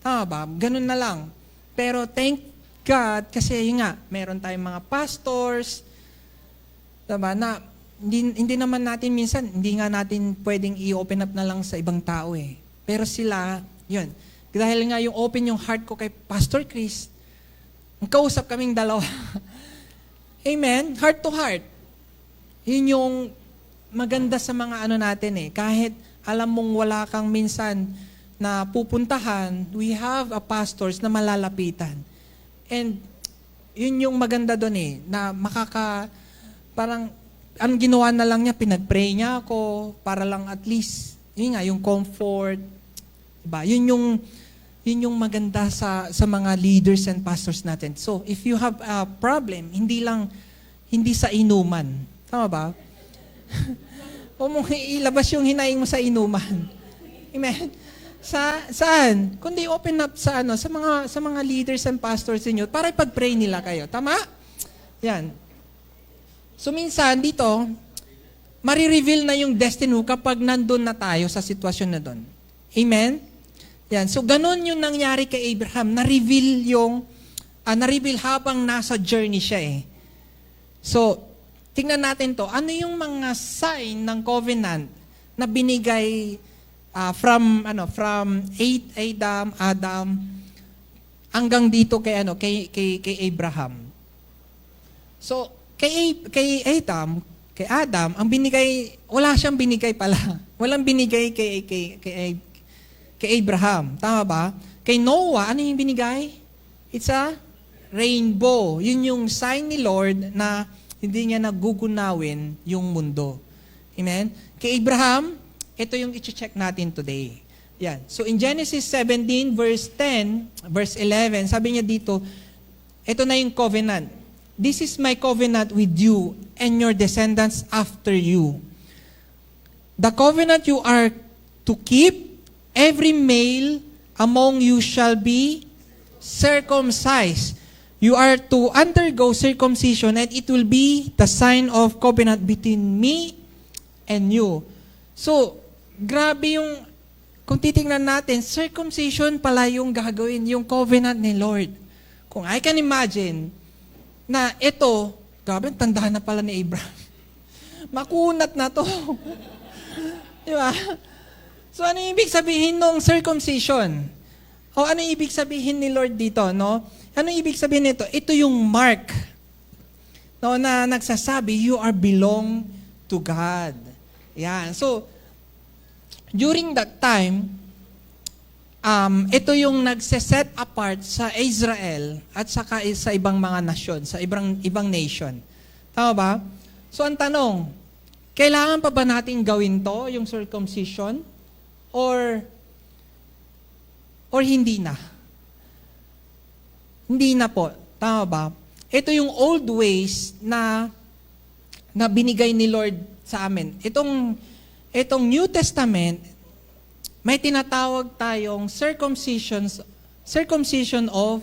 Tama ba? Ganun na lang. Pero thank God kasi yun nga, meron tayong mga pastors, 'di ba? Na hindi naman natin minsan, hindi nga natin pwedeng i-open up na lang sa ibang tao eh. Pero sila, yun. Dahil nga yung open yung heart ko kay Pastor Chris, kausap kaming dalawa. Amen? Heart to heart. Yun yung maganda sa mga natin eh. Kahit alam mong wala kang minsan na pupuntahan, we have a pastors na malalapitan. And yun yung maganda doon eh, na parang, ang ginawa na lang niya, pinag-pray niya ako, para lang at least, yun nga, yung comfort. Diba? Yun yung maganda sa mga leaders and pastors natin. So, if you have a problem, hindi sa inuman. Tama ba? O mong ilabas yung hinaing mo sa inuman. Amen? Saan? Kundi open up sa mga leaders and pastors niyo para ipag-pray nila kayo. Tama? Yan. So, minsan dito, marireveal na yung destiny mo kapag nandun na tayo sa sitwasyon na doon. Amen? Yan. So, ganun yung nangyari kay Abraham. Na-reveal habang nasa journey siya eh. So, tingnan natin to. Ano yung mga sign ng covenant na binigay from Adam hanggang dito kay Abraham. So, kay Adam, ang binigay, wala siyang binigay pala. Walang binigay kay Abraham. Tama ba? Kay Noah, ano yung binigay? It's a rainbow. Yun yung sign ni Lord na hindi niya nagugunawin yung mundo. Amen? Kay Abraham, ito yung i-check natin today. Yan. So in Genesis 17, verse 10, verse 11, sabi niya dito, ito na yung covenant. This is my covenant with you and your descendants after you. The covenant you are to keep, every male among you shall be circumcised. You are to undergo circumcision and it will be the sign of covenant between me and you. So, grabe yung, kung titingnan natin, circumcision pala yung gagawin, yung covenant ni Lord. Kung I can imagine, na ito, grabe, tandaan na pala ni Abraham. Makunat na to. Di ba? So, ano ibig sabihin ng circumcision? O ano ibig sabihin ni Lord dito, no? Ano ibig sabihin nito? Ito yung mark, no, na nagsasabi, you are belong to God. Yan. So, during that time, ito yung nagse-set apart sa Israel at saka sa ibang mga nasyon, sa ibang nation. Tama ba? So, ang tanong, kailangan pa ba natin gawin to, yung circumcision? Or hindi na? Hindi na po. Tama ba? Ito yung old ways na binigay ni Lord sa amin. Itong New Testament, may tinatawag tayong circumcision of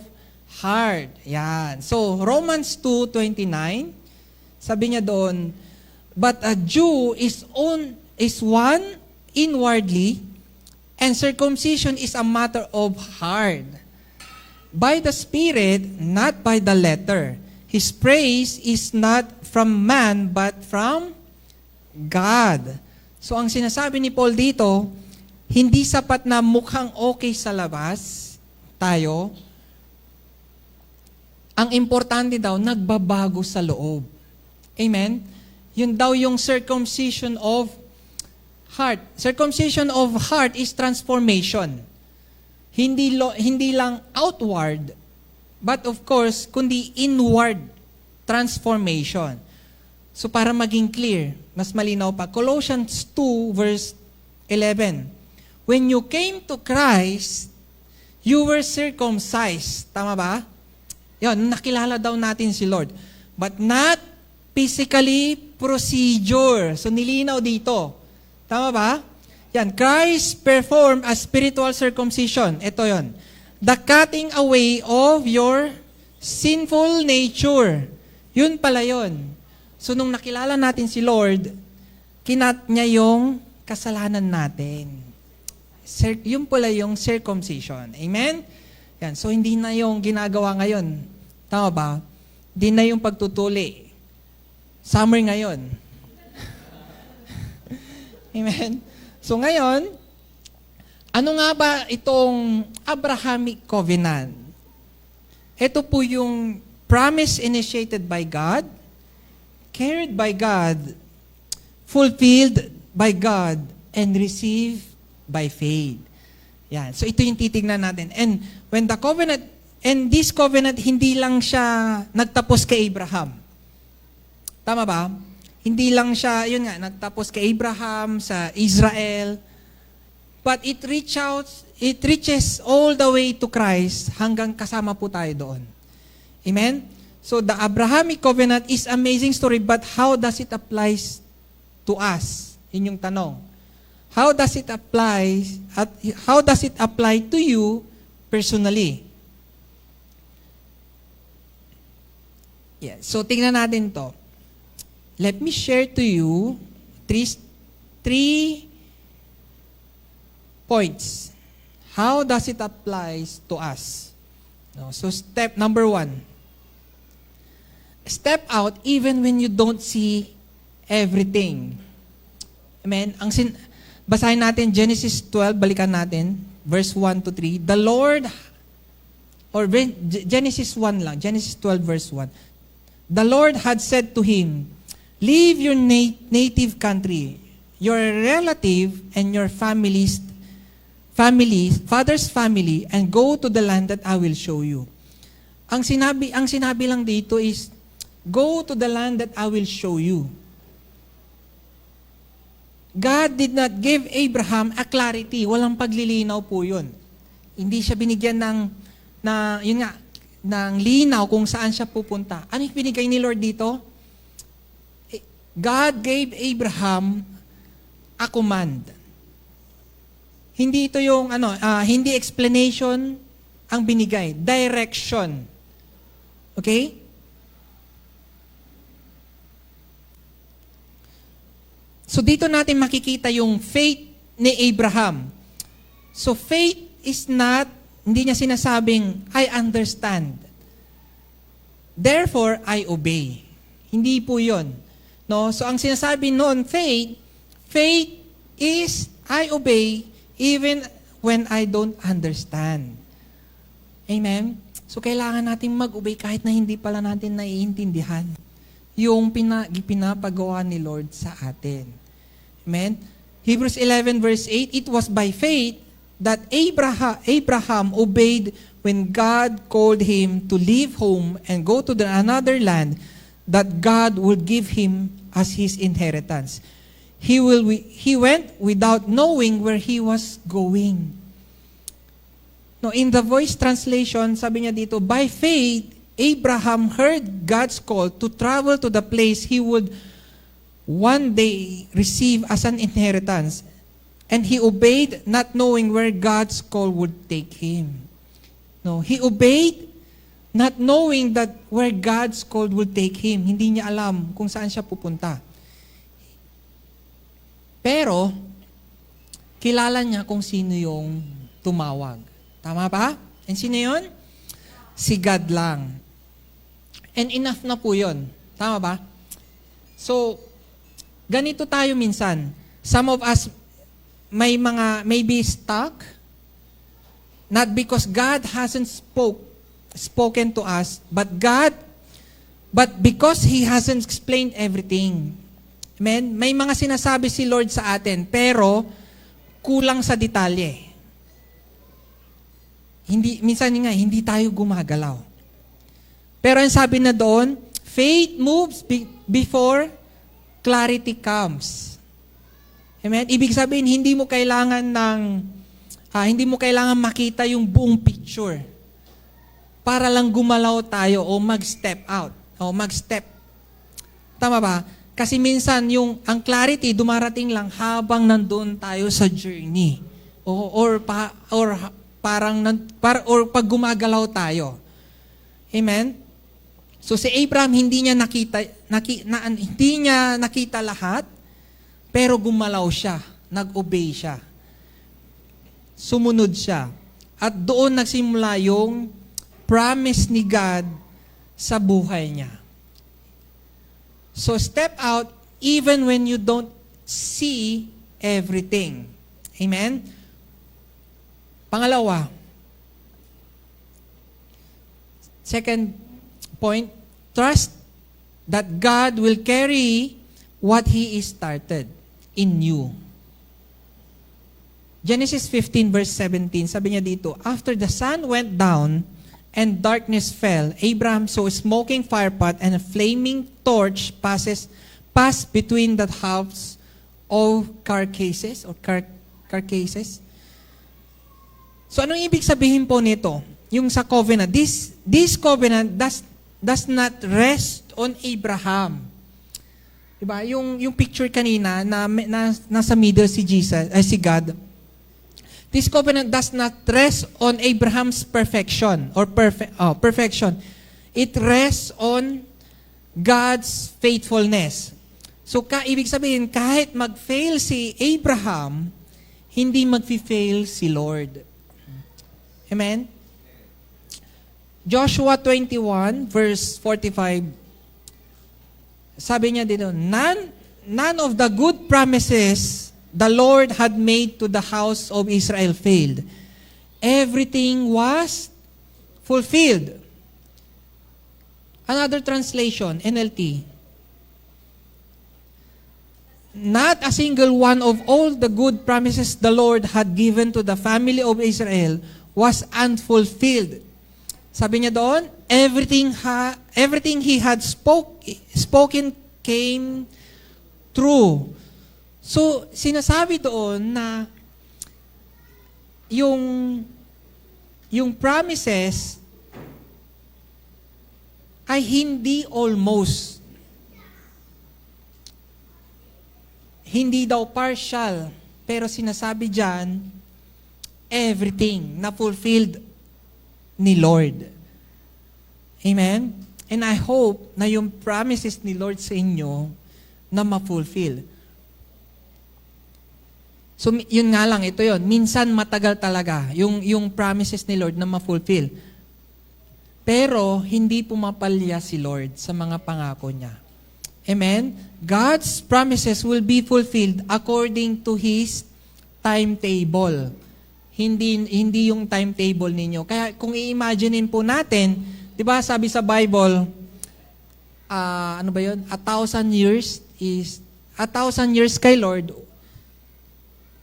heart. Yan. So, Romans 2:29, sabi niya doon, but a Jew is one inwardly, and circumcision is a matter of heart. By the Spirit, not by the letter. His praise is not from man, but from God. So, ang sinasabi ni Paul dito, hindi sapat na mukhang okay sa labas tayo. Ang importante daw, nagbabago sa loob. Amen? Yun daw yung circumcision of heart. Circumcision of heart is transformation. Hindi lang outward, but of course, kundi inward transformation. So para maging clear, mas malinaw pa, Colossians 2 verse 11. When you came to Christ, you were circumcised. Tama ba? Yun, nakilala daw natin si Lord. But not physically, procedure. So nilinaw dito. Tama ba? Yan, Christ performed a spiritual circumcision. Ito yon. The cutting away of your sinful nature. Yun pala yun. So nung nakilala natin si Lord, kinat niya yung kasalanan natin. Yung pala yung circumcision. Amen? Yan. So, hindi na yung ginagawa ngayon. Tama ba? Hindi na yung pagtutuli. Summer ngayon. Amen? So, ngayon, ano nga ba itong Abrahamic Covenant? Ito po yung promise initiated by God, carried by God, fulfilled by God, and received by faith. Yan. So ito yung titignan natin. And when the covenant, and this covenant, hindi lang siya nagtapos kay Abraham. Tama ba? Hindi lang siya, yun nga, nagtapos kay Abraham sa Israel. But it reaches all the way to Christ hanggang kasama po tayo doon. Amen? So the Abrahamic covenant is amazing story, but how does it apply to us? Yun yung tanong. How does it apply to you personally? Yeah. So tingnan natin to. Let me share to you three points. How does it apply to us? No, so step number 1. Step out even when you don't see everything. Amen? Basahin natin Genesis 12, balikan natin, verse 1 to 3. The Lord, Genesis 1 lang, Genesis 12, verse 1. The Lord had said to him, leave your native country, your relative and your father's family, and go to the land that I will show you. Ang sinabi lang dito is, go to the land that I will show you. God did not give Abraham a clarity. Walang paglilinaw po yun. Hindi siya binigyan ng linaw kung saan siya pupunta. Ano yung binigay ni Lord dito? God gave Abraham a command. Hindi ito yung hindi explanation ang binigay, direction. Okay? So dito natin makikita yung faith ni Abraham. So faith is not, hindi niya sinasabing, I understand. Therefore, I obey. Hindi po yun. No? So ang sinasabi noon, faith is, I obey even when I don't understand. Amen? So kailangan natin mag-obey kahit na hindi pala natin naiintindihan yung pinapagawa ni Lord sa atin. Amen? Hebrews 11 verse 8, it was by faith that Abraham obeyed when God called him to leave home and go to another land that God would give him as his inheritance. He went without knowing where he was going. No, in the Voice translation, sabi niya dito, by faith, Abraham heard God's call to travel to the place he would one day receive as an inheritance. And he obeyed not knowing where God's call would take him. No, he obeyed not knowing that where God's call would take him. Hindi niya alam kung saan siya pupunta. Pero, kilala niya kung sino yung tumawag. Tama ba? And sino yun? Si God lang. And enough na po yun. Tama ba? So, ganito tayo minsan. Some of us may be stuck, not because God hasn't spoken to us, but because He hasn't explained everything. Amen? May mga sinasabi si Lord sa atin, pero kulang sa detalye. Minsan nga, hindi tayo gumagalaw. Pero ang sabi na doon, faith moves before clarity comes. Amen? Ibig sabihin, hindi mo kailangan makita yung buong picture para lang gumalaw tayo o mag-step out o mag-step. Tama ba? Kasi minsan ang clarity dumarating lang habang nandoon tayo sa journey or pag gumagalaw tayo. Amen? So si Abraham hindi niya nakita lahat, pero gumalaw siya, nag-obey siya. Sumunod siya. At doon nagsimula yung promise ni God sa buhay niya. So step out even when you don't see everything. Amen? Pangalawa, second point, trust that God will carry what He is started in you. Genesis 15 verse 17, sabi niya dito, after the sun went down and darkness fell, Abraham saw a smoking firepot and a flaming torch passed between the halves of carcasses. So anong ibig sabihin po nito? Yung sa covenant, this covenant does not rest on Abraham. Diba? Yung picture kanina na nasa middle si God. This covenant does not rest on Abraham's perfection or perfection. It rests on God's faithfulness. So ibig sabihin, kahit mag-fail si Abraham, hindi mag-fail si Lord. Amen? Joshua 21 verse 45, sabi niya dito, none of the good promises the Lord had made to the house of Israel failed. Everything was fulfilled. Another translation, NLT. Not a single one of all the good promises the Lord had given to the family of Israel was unfulfilled. Sabi niya doon, everything he had spoken came true. So, sinasabi doon na yung promises ay hindi almost. Hindi daw partial. Pero sinasabi dyan, everything na fulfilled ni Lord. Amen? And I hope na yung promises ni Lord sa inyo na ma-fulfill. So, yun nga lang, ito yun. Minsan matagal talaga yung promises ni Lord na ma-fulfill. Pero, hindi pumapalya si Lord sa mga pangako niya. Amen? God's promises will be fulfilled according to His timetable. Hindi yung timetable ninyo. Kaya kung i-imaginein po natin, di ba sabi sa Bible, ano ba yun? 1,000 years kay Lord,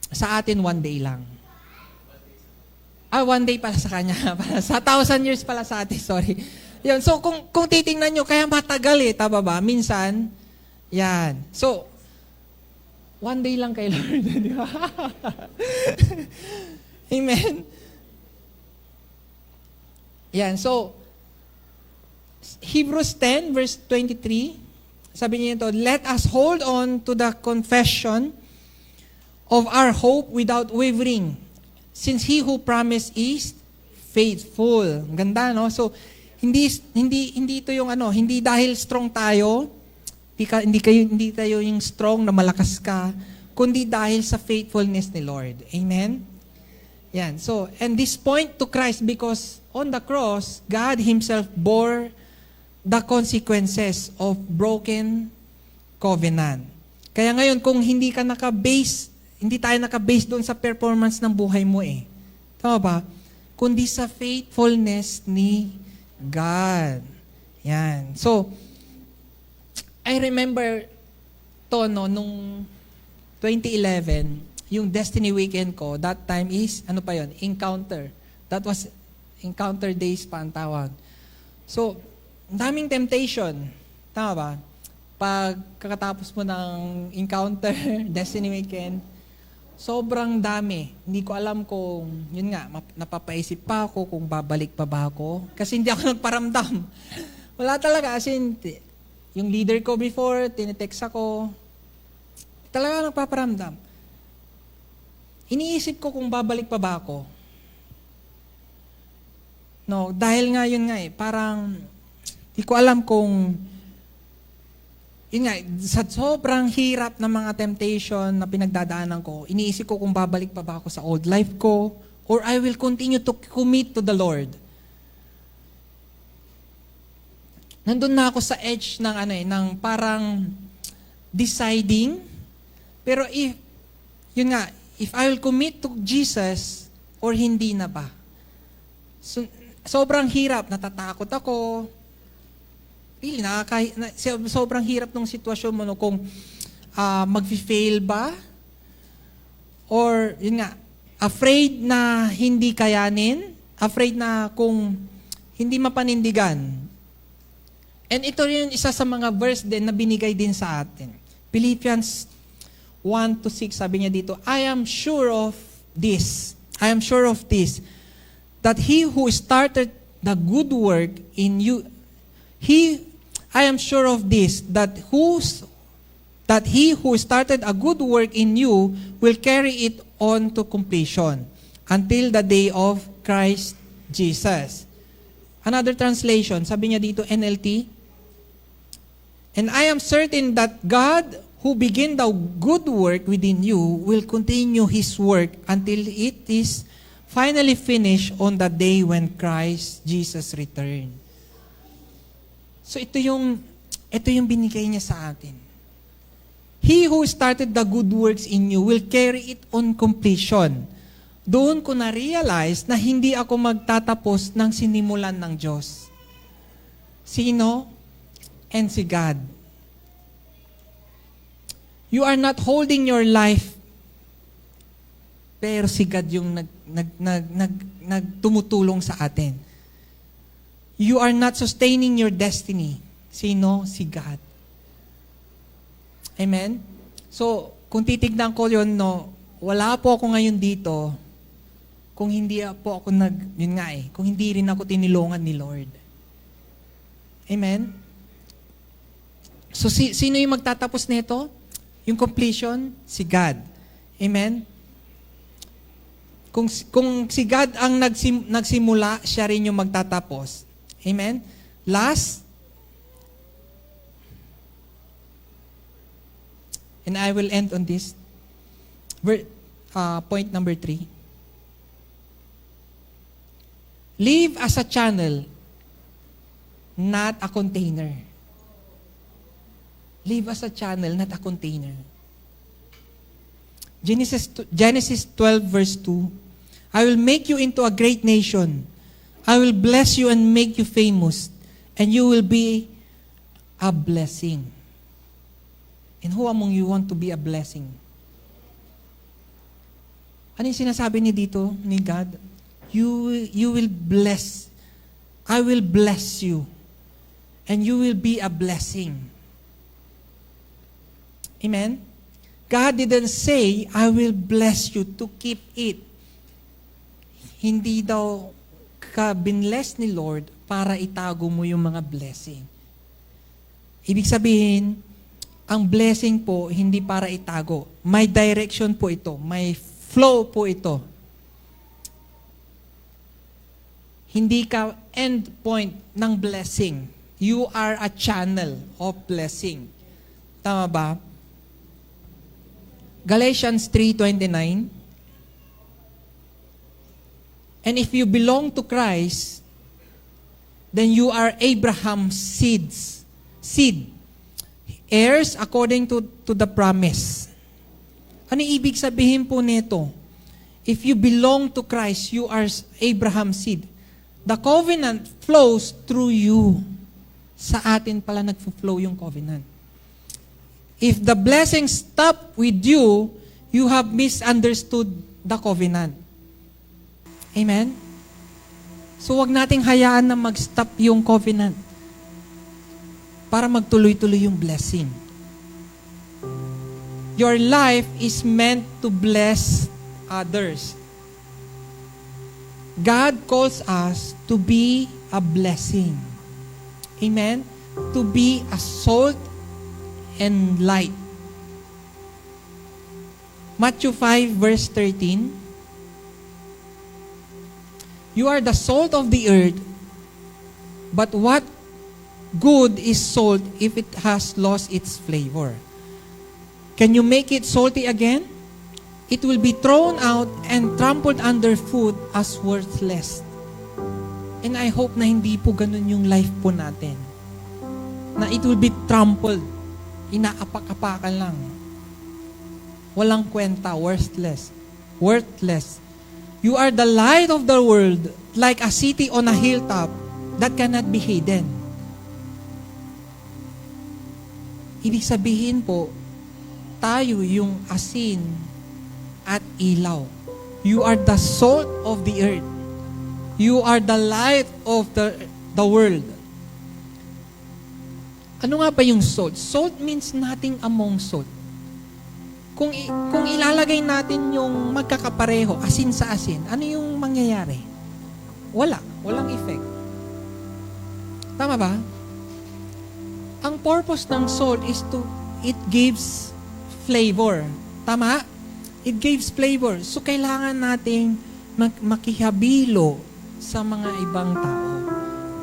sa atin 1 day lang. 1 day pala sa Kanya. Sa 1,000 years pala sa atin, sorry. Yun. So, kung titingnan nyo, kaya matagal tama ba? Minsan, yan. So, 1 day lang kay Lord. Di ba? Amen? Yan. So, Hebrews 10, verse 23, sabi niya ito, let us hold on to the confession of our hope without wavering, since He who promised is faithful. Ganda, no? So, hindi ito yung hindi dahil strong tayo, hindi tayo yung strong na malakas ka, kundi dahil sa faithfulness ni Lord. Amen? Yan. So, and this point to Christ because on the cross, God Himself bore the consequences of broken covenant. Kaya ngayon, kung hindi tayo naka-base doon sa performance ng buhay mo Tama ba? Kundi sa faithfulness ni God. Yan. So, I remember nung 2011, yung Destiny Weekend ko, that time is, Encounter. That was Encounter Days pa ang tawag. So, daming temptation. Tama ba? Pag kakatapos mo ng Encounter, Destiny Weekend, sobrang dami. Hindi ko alam kung, yun nga, napapaisip pa ako kung babalik pa ba ako. Kasi hindi ako nagparamdam. Wala talaga. As in, yung leader ko before, tinetext ako. Talaga nagpaparamdam. Iniisip ko kung babalik pa ba ako. No, dahil nga yun nga parang, hindi ko alam kung, yun nga, sa sobrang hirap ng mga temptation na pinagdadaanan ko, iniisip ko kung babalik pa ba ako sa old life ko, or I will continue to commit to the Lord. Nandun na ako sa edge ng ng parang deciding, pero if I will commit to Jesus, or hindi na ba? So, sobrang hirap, natatakot ako, really, sobrang hirap ng sitwasyon mo kung mag-fail ba? Or, yun nga, afraid na hindi kayanin? Afraid na kung hindi mapanindigan? And ito rin isa sa mga verse din na binigay din sa atin. Philippians 1-6, sabi niya dito, I am sure of this, that He who started the good work in you, I am sure of this, that He who started a good work in you will carry it on to completion until the day of Christ Jesus. Another translation, sabi niya dito, NLT, and I am certain that God who began the good work within you will continue His work until it is finally finished on the day when Christ Jesus returns. So ito yung binigay niya sa atin. He who started the good works in you will carry it on completion. Doon ko na-realize na hindi ako magtatapos ng sinimulan ng Diyos. Sino? And si God. You are not holding your life, pero si God yung nagtumutulong sa atin. You are not sustaining your destiny. Sino? Si God. Amen? So, kung titignan ko yun, no, wala po ako ngayon dito kung hindi po ako kung hindi rin ako tinulungan ni Lord. Amen? So, sino yung magtatapos nito? Yung completion? Si God. Amen? Kung si God ang nagsimula, siya rin yung magtatapos. Amen? Last, and I will end on this. Point number 3. Live as a channel, not a container. Live as a channel, not a container. Genesis 12 verse 2. I will make you into a great nation. I will bless you and make you famous, and you will be a blessing. And who among you want to be a blessing? Ano yung sinasabi ni dito, ni God? You will bless. I will bless you. And you will be a blessing. Amen? God didn't say, I will bless you to keep it. Hindi daw ka binless ni Lord para itago mo yung mga blessing. Ibig sabihin, ang blessing po, hindi para itago. May direction po ito. May flow po ito. Hindi ka end point ng blessing. You are a channel of blessing. Tama ba? Galatians 3:29. And if you belong to Christ, then you are Abraham's seed. Heirs according to the promise. Ano ibig sabihin po nito? If you belong to Christ, you are Abraham's seed. The covenant flows through you. Sa atin pala nagflow yung covenant. If the blessing stop with you, you have misunderstood the covenant. Amen? So wag nating hayaan na mag-stop yung covenant para magtuloy-tuloy yung blessing. Your life is meant to bless others. God calls us to be a blessing. Amen? To be a salt and light. Matthew 5 verse 13. You are the salt of the earth, but what good is salt if it has lost its flavor? Can you make it salty again? It will be thrown out and trampled underfoot as worthless. And I hope na hindi po ganun yung life po natin. Na it will be trampled. Inaapak-apakan lang. Walang kwenta, worthless. Worthless. You are the light of the world, like a city on a hilltop that cannot be hidden. Ibig sabihin po, tayo yung asin at ilaw. You are the salt of the earth. You are the light of the world. Ano nga ba yung salt? Salt means nothing among salt. Kung ilalagay natin yung magkakapareho, asin sa asin, ano yung mangyayari? Walang effect. Tama ba? Ang purpose ng salt is it gives flavor. Tama? It gives flavor. So, kailangan nating makihabilo sa mga ibang tao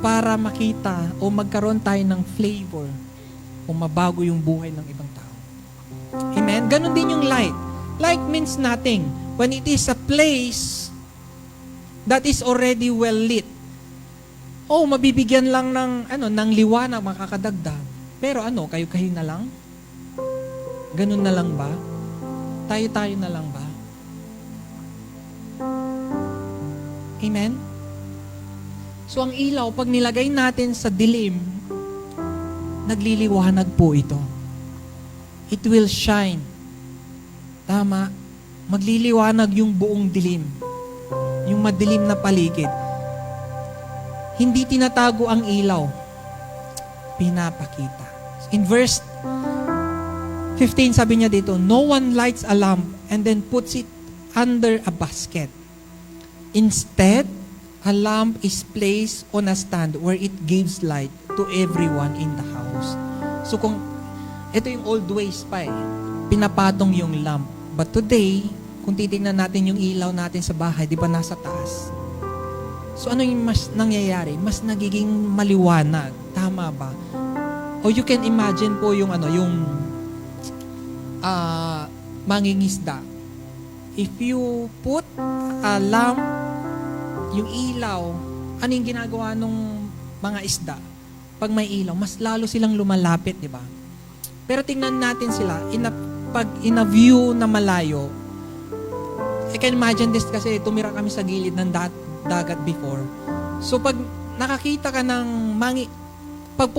para makita o magkaroon tayo ng flavor o mabago yung buhay ng ibang tao. Amen? Ganon din yung light. Light means nothing when it is a place that is already well lit. Oh, mabibigyan lang ng liwanag, makakadagdag. Pero kayo na lang? Ganun na lang ba? Tayo-tayo na lang ba? Amen? So ang ilaw, pag nilagay natin sa dilim, nagliliwanag po ito. It will shine. Tama. Magliliwanag yung buong dilim. Yung madilim na paligid. Hindi tinatago ang ilaw. Pinapakita. In verse 15, sabi niya dito, no one lights a lamp and then puts it under a basket. Instead, a lamp is placed on a stand where it gives light to everyone in the house. So kung ito yung old ways pa pinapatong yung lamp. But today, kung titingnan natin yung ilaw natin sa bahay, di ba nasa taas? So ano yung mas nangyayari? Mas nagiging maliwanag. Tama ba? O you can imagine po yung mangingisda. If you put a lamp, yung ilaw, ano yung ginagawa nung mga isda? Pag may ilaw, mas lalo silang lumalapit, di ba? Pero tingnan natin sila, pag in a view na malayo, I can imagine this kasi tumira kami sa gilid ng dagat before. So pag nakakita ka ng pag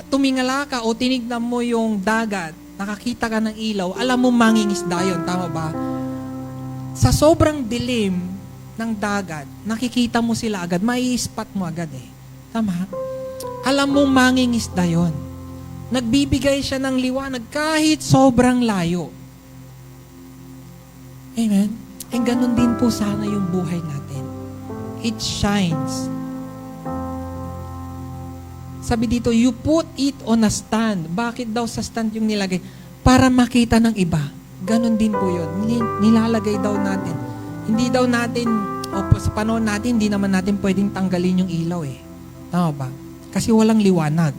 tumingala ka o tinignan mo yung dagat, nakakita ka ng ilaw, alam mo mangingisda yun, tama ba? Sa sobrang dilim ng dagat, nakikita mo sila agad, mai-spot mo agad Tama? Alam mo mangingisda yun. Nagbibigay siya ng liwanag kahit sobrang layo. Amen? And ganun din po sana yung buhay natin. It shines. Sabi dito, you put it on a stand. Bakit daw sa stand yung nilagay? Para makita ng iba. Ganun din po yun. Nilalagay daw natin. Hindi daw natin, sa panahon natin, hindi naman natin pwedeng tanggalin yung ilaw Tama ba? Kasi walang liwanag.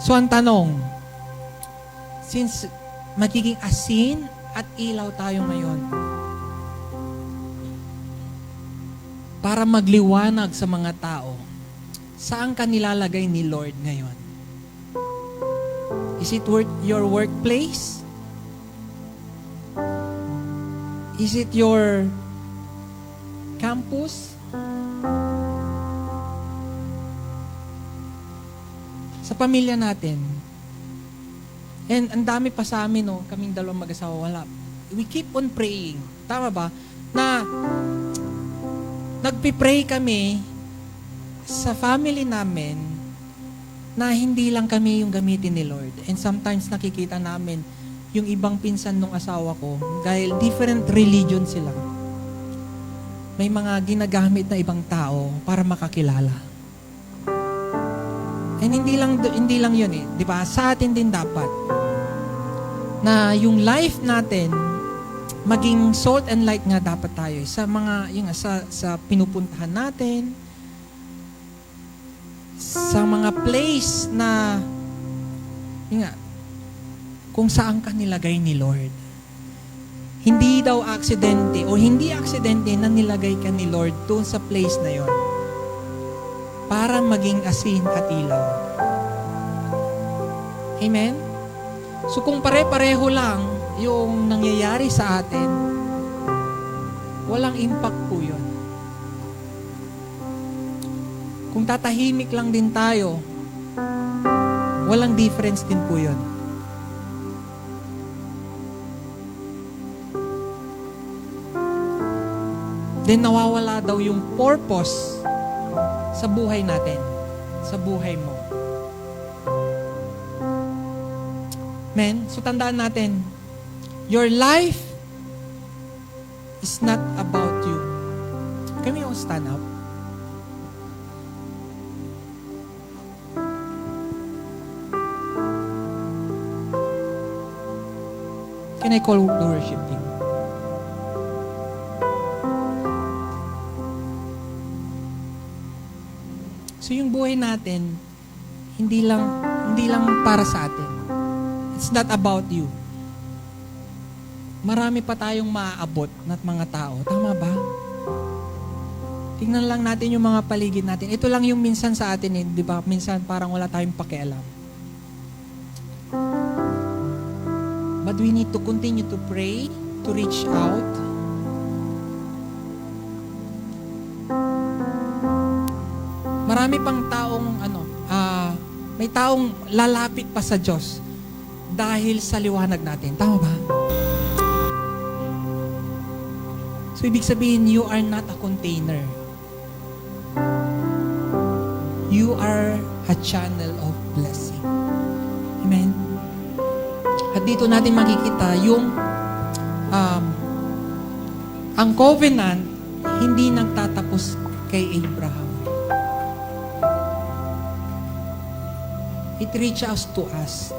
So ang tanong, since magiging asin at ilaw tayo ngayon, para magliwanag sa mga tao, saan ka nilalagay ni Lord ngayon? Is it your workplace? Is it your campus? Sa pamilya natin. And ang dami pa sa amin, kaming dalawang mag-asawa, wala. We keep on praying. Tama ba? Na nagpipray kami sa family namin na hindi lang kami yung gamitin ni Lord. And sometimes nakikita namin yung ibang pinsan ng asawa ko dahil different religion sila. May mga ginagamit na ibang tao para makakilala. And hindi lang yun di ba? Sa atin din dapat na yung life natin maging salt and light nga dapat tayo sa mga sa pinupuntahan natin, sa mga place na kung saan ka nilagay ni Lord. Hindi daw aksidente o hindi aksidente na nilagay ka ni Lord doon sa place na yon para maging asin at ilaw. Amen? So kung pare-pareho lang yung nangyayari sa atin, walang impact po yun. Kung tatahimik lang din tayo, walang difference din po yun. Then nawawala daw yung purpose sa buhay natin, sa buhay mo. Men, so tandaan natin, your life is not about you. Can we all stand up? Can I call the worship team? So yung buhay natin, hindi lang para sa atin. It's not about you. Marami pa tayong maaabot na mga tao. Tama ba? Tingnan lang natin yung mga paligid natin. Ito lang yung minsan sa atin, eh, di ba? Minsan parang wala tayong pakialam. But we need to continue to pray, to reach out. Marami pang taong may taong lalapit pa sa Diyos dahil sa liwanag natin. Tama ba? So, ibig sabihin, you are not a container. You are a channel of blessing. Amen? At dito natin makikita yung ang covenant hindi nagtatapos kay Abraham. It reaches to us.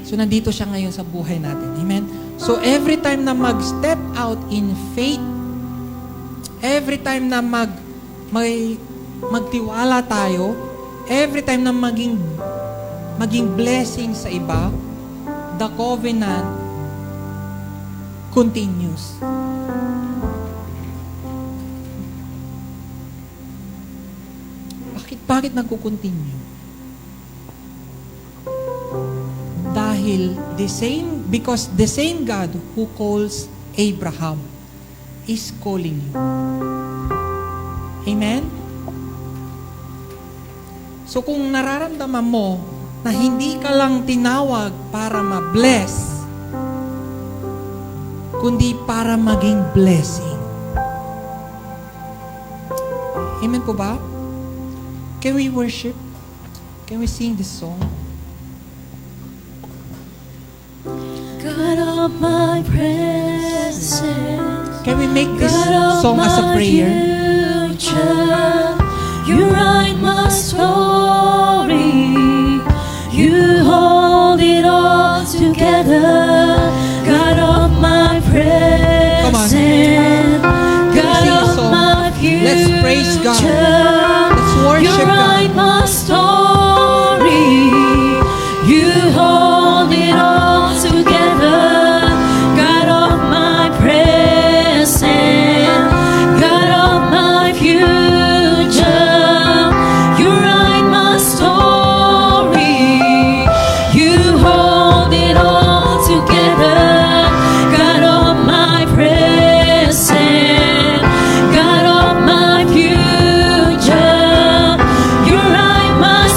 So, nandito siya ngayon sa buhay natin. Amen? So, every time na mag-step out in faith, every time na magtiwala tayo, every time na maging blessing sa iba, the covenant continues. Bakit nagko-continue? Because the same God who calls Abraham is calling you. Amen? So kung nararamdaman mo na hindi ka lang tinawag para ma-bless, kundi para maging blessing. Amen po ba? Can we worship? Can we sing this song? God of my presence, Can we make this God of song as a my prayer? future, you write my story, you hold it all together. God of my Come on. presence, God Sing a of song. my future, Let's praise God. Let's you worship write God. my story, you hold it all together. God of my present, God of my future, you write my story, you hold it all together. God of my present, God of my future, you write my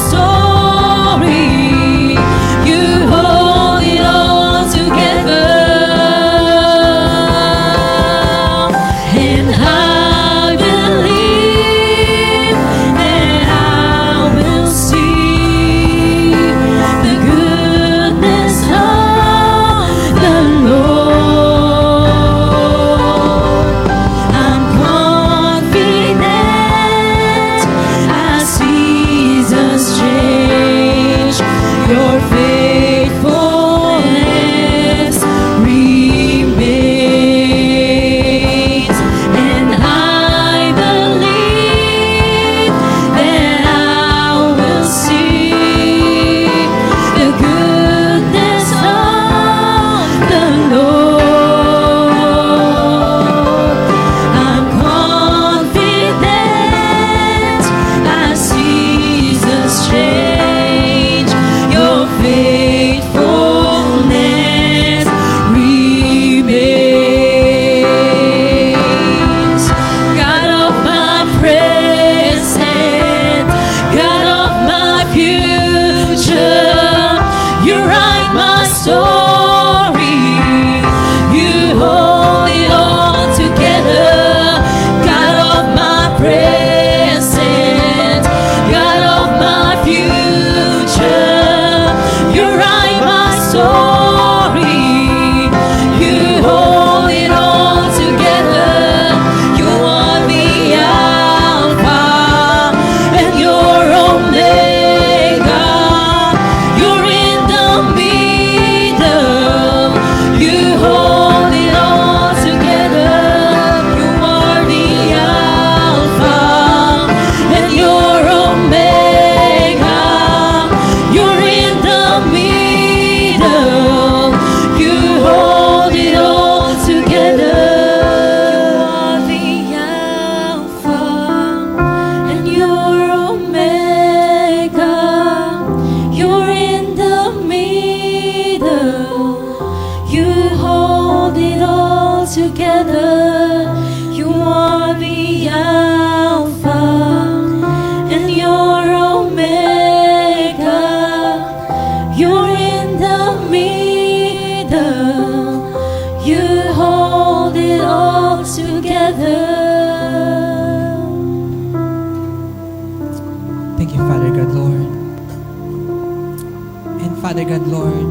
Father God, Lord,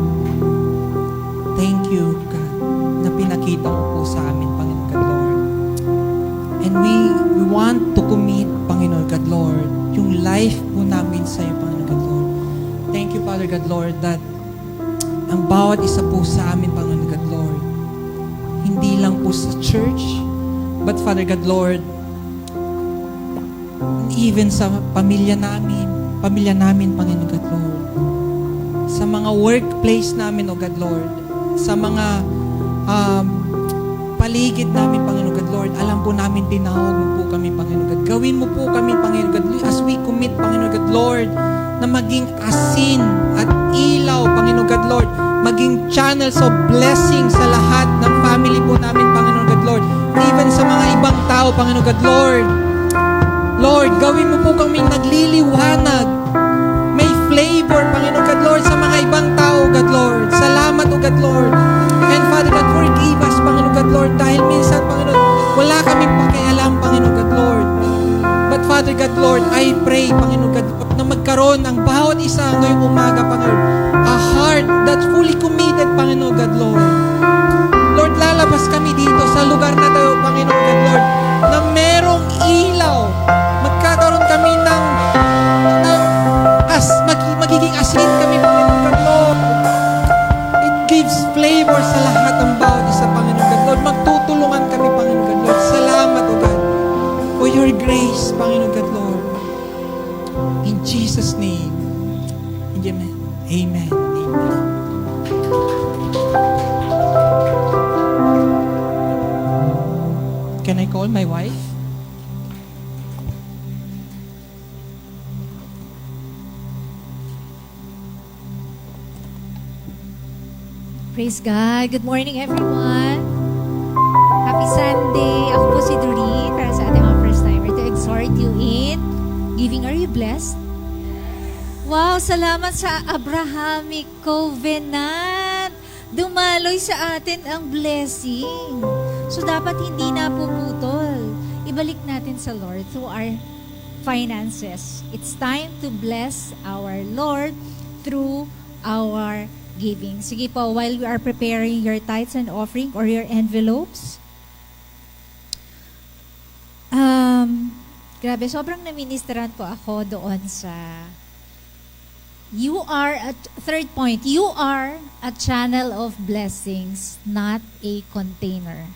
thank you, God, na pinakita mo po sa amin, Panginoon God, Lord. And we want to commit, Panginoon God, Lord, yung life po namin sa iyo, Panginoon God, Lord. Thank you, Father God, Lord, that ang bawat isa po sa amin, Panginoon God, Lord, hindi lang po sa church, but Father God, Lord, even sa pamilya namin, Panginoon God, Lord, sa mga workplace namin, O God, Lord, sa mga paligid namin, Panginoon God, Lord, alam po namin, tinawag mo po kami, Panginoon God. Gawin mo po kami, Panginoon God, as we commit, Panginoon God, Lord, na maging asin at ilaw, Panginoon God, Lord, maging channels of blessing sa lahat ng family po namin, Panginoon God, Lord, even sa mga ibang tao, Panginoon God, Lord. Lord, gawin mo po kami nagliliwanag, may flavor, Panginoon God, Lord, sa mga ibang tao, God, Lord. Salamat, O God, Lord. And Father God, forgive us, Panginoon God, Lord, dahil minsan, Panginoon, wala kami pakialam, Panginoon God, Lord. But Father God, Lord, I pray, Panginoon God, na magkaroon ng bawat isa ngayong umaga, Panginoon, a heart that's fully committed, Panginoon God, Lord. Lord, lalabas kami dito sa lugar na tayo, Panginoon God, Lord, na merong ilaw. Magkakaroon kami ng magiging asin kami, Panginoon God, Lord. It gives flavor sa lahat ng bawat isa, Panginoon God, Lord. Magtutulungan kami, Panginoon God, Lord. Salamat, O God, for your grace, Panginoon God, Lord. In Jesus' name. Amen. Amen. Amen. Can I call my wife? Praise God. Good morning, everyone. Happy Sunday. Ako po si Doreen, para sa ating mga first timer, to exhort you in giving. Are you blessed? Wow, salamat sa Abrahamic Covenant. Dumaloy sa atin ang blessing. So, dapat hindi na puputol. Ibalik natin sa Lord through our finances. It's time to bless our Lord through our giving. Sige po, while we are preparing your tithes and offering or your envelopes, grabe, sobrang naministeran po ako doon sa third point, you are a channel of blessings, not a container.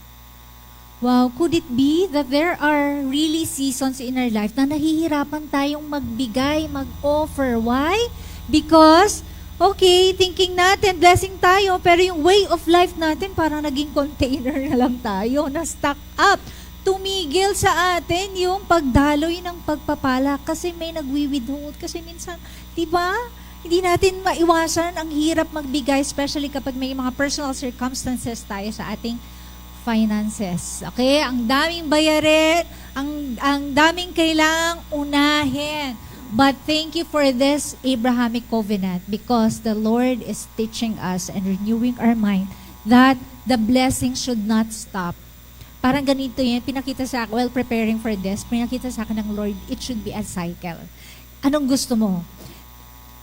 Wow, could it be that there are really seasons in our life na nahihirapan tayong magbigay, mag-offer? Why? Because okay, thinking natin, blessing tayo, pero yung way of life natin parang naging container na lang tayo, na stuck up. Tumigil sa atin yung pagdaloy ng pagpapala kasi may nagwi-withhold. Kasi minsan, di ba, hindi natin maiwasan ang hirap magbigay, especially kapag may mga personal circumstances tayo sa ating finances. Okay? Ang daming bayarin, ang daming kailangang unahin. But thank you for this Abrahamic covenant because the Lord is teaching us and renewing our mind that the blessing should not stop. Parang ganito yan, pinakita sa akin, while preparing for this, pinakita sa akin ng Lord, it should be a cycle. Anong gusto mo?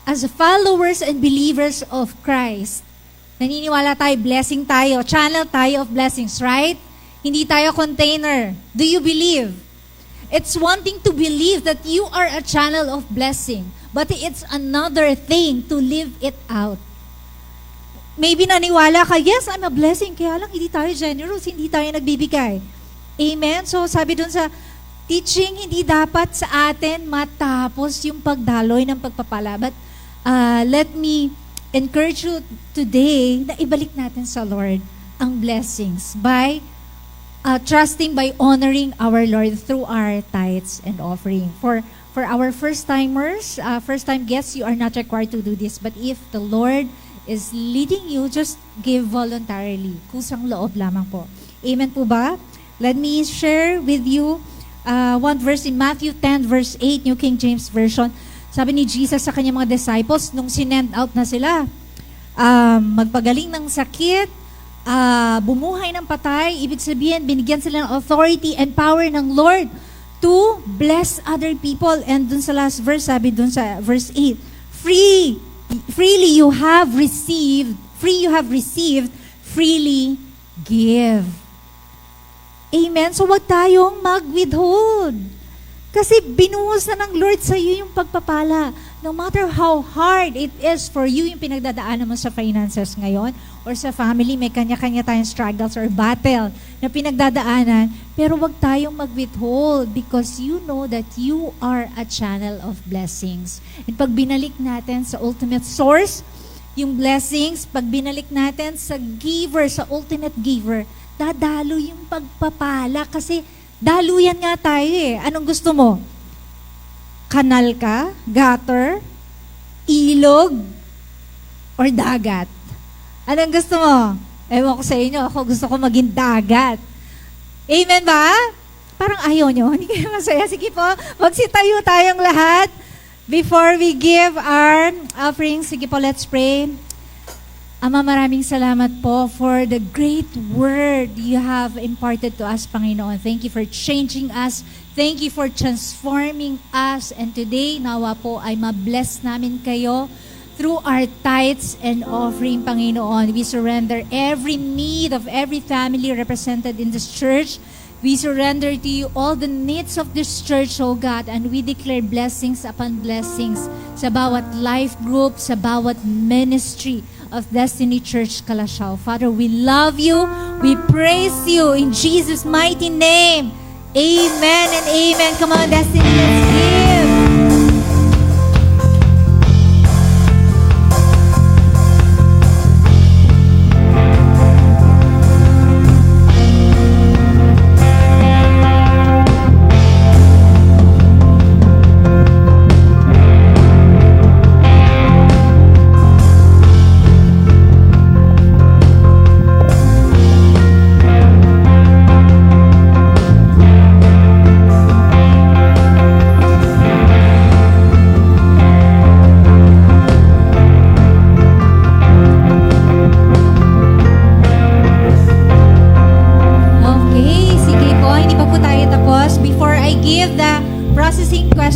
As followers and believers of Christ, naniniwala tayo, blessing tayo, channel tayo of blessings, right? Hindi tayo container. Do you believe? It's one thing to believe that you are a channel of blessing, but it's another thing to live it out. Maybe naniwala ka, yes, I'm a blessing, kaya lang hindi tayo generous, hindi tayo nagbibigay. Amen? So sabi dun sa teaching, hindi dapat sa atin matapos yung pagdaloy ng pagpapala. But let me encourage you today na ibalik natin sa Lord ang blessings by trusting, by honoring our Lord through our tithes and offering. For our first-timers, first-time guests, you are not required to do this. But if the Lord is leading you, just give voluntarily. Kusang loob lamang po. Amen po ba? Let me share with you one verse in Matthew 10 verse 8, New King James Version. Sabi ni Jesus sa kanyang mga disciples, nung sinend out na sila, magpagaling ng sakit, bumuhay ng patay, ibig sabihin, binigyan sila ng authority and power ng Lord to bless other people. And dun sa last verse, sabi dun sa verse 8, free freely you have received, freely give. Amen? So wag tayong mag-withhold. Kasi binuhos na ng Lord sa iyo yung pagpapala. No matter how hard it is for you yung pinagdadaanan mo sa finances ngayon or sa family, may kanya-kanya tayong struggles or battle na pinagdadaanan, pero wag tayong mag-withhold because you know that you are a channel of blessings. And pag binalik natin sa ultimate source, yung blessings, pag binalik natin sa giver, sa ultimate giver, dadalo yung pagpapala kasi daluyan nga tayo eh. Anong gusto mo? Kanal ka? Gutter? Ilog? Or dagat? Anong gusto mo? Ewan ko sa inyo, ako gusto ko maging dagat. Amen ba? Parang ayaw nyo, hindi kayo masaya. Sige po, magsitayo tayong lahat. Before we give our offering, sige po, let's pray. Ama, maraming salamat po for the great word you have imparted to us, Panginoon. Thank you for changing us. Thank you for transforming us. And today, nawa po ay mabless namin kayo through our tithes and offering, Panginoon. We surrender every need of every family represented in this church. We surrender to you all the needs of this church, O God, and we declare blessings upon blessings sa bawat life group, sa bawat ministry of Destiny Church Calasiao. Father, we love you. We praise you in Jesus' mighty name. Amen and amen. Come on, Destiny, let's give.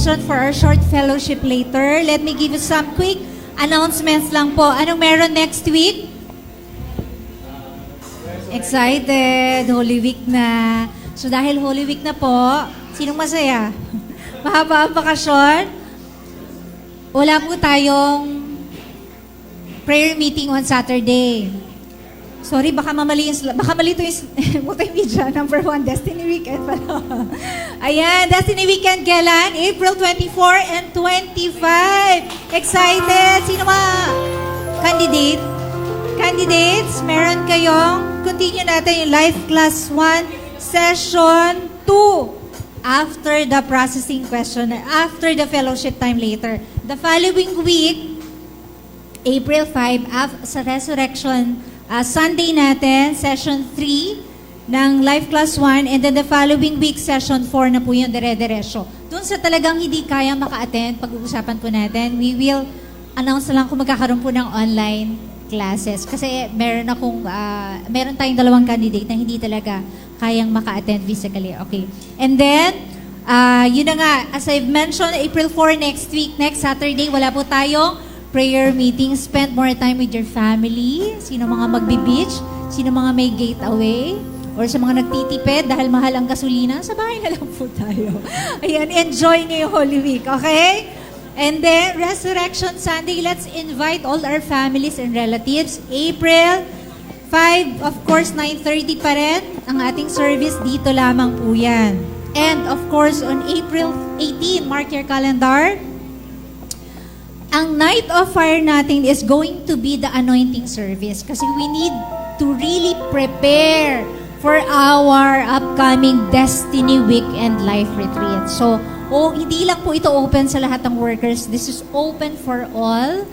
For our short fellowship later, let me give you some quick announcements lang po. Anong meron next week? Excited! Holy Week na. So dahil Holy Week na po, sinong masaya? Mahaba ang bakasyon? Wala po tayong prayer meeting on Saturday. Sorry, baka malito yung multimedia, number 1, Destiny Weekend pala. Ayan, Destiny Weekend kailan? April 24 and 25. Excited? Sino mga candidate? Candidates, meron kayong, continue natin yung Life Class 1, Session 2. After the processing question, after the fellowship time later. The following week, April 5, sa Resurrection Sunday natin, Session 3 ng Life Class 1, and then the following week, Session 4 na po yung dire-diretso. Doon sa talagang hindi kaya maka-attend, pag-uusapan po natin, we will announce na lang kung magkakaroon po ng online classes. Kasi meron tayong 2 candidate na hindi talaga kayang maka-attend physically. Okay. And then, yun na nga, as I've mentioned, April 4 next week, next Saturday, wala po tayong prayer meeting. Spend more time with your family. Sino mga magbi-beach? Sino mga may gateway? Or sa mga nagtitipid dahil mahal ang gasolina? Sa bahay na lang po tayo. Ayan, enjoy niyo yung Holy Week, okay? And then, Resurrection Sunday, let's invite all our families and relatives. April 5, of course, 9:30 pa rin ang ating service. Dito lamang po yan. And of course, on April 18, mark your calendar, ang Night of Fire natin is going to be the anointing service kasi we need to really prepare for our upcoming Destiny Week and Life Retreat. So, hindi lang po ito open sa lahat ng workers. This is open for all.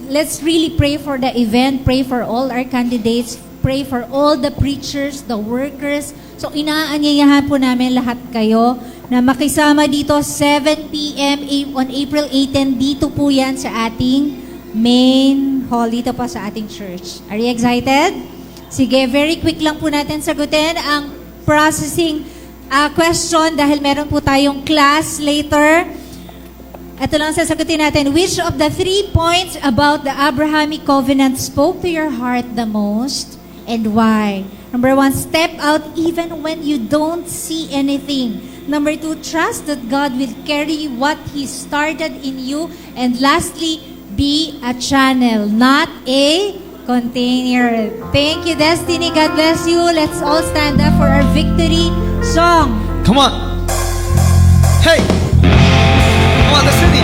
Let's really pray for the event, pray for all our candidates, pray for all the preachers, the workers. So, inaanyayahan po namin lahat kayo na makisama dito 7 p.m. on April 18. Dito po yan sa ating main hall, dito po sa ating church. Are you excited? Sige, very quick lang po natin sagutin ang processing question dahil meron po tayong class later. Ito lang sasagutin natin. Which of the 3 points about the Abrahamic covenant spoke to your heart the most and why? Number 1, step out even when you don't see anything. Number 2, trust that God will carry what He started in you. And lastly, be a channel, not a container. Thank you, Destiny. God bless you. Let's all stand up for our victory song. Come on. Hey. Come on, Destiny.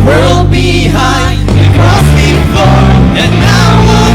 World behind, the cross before, and now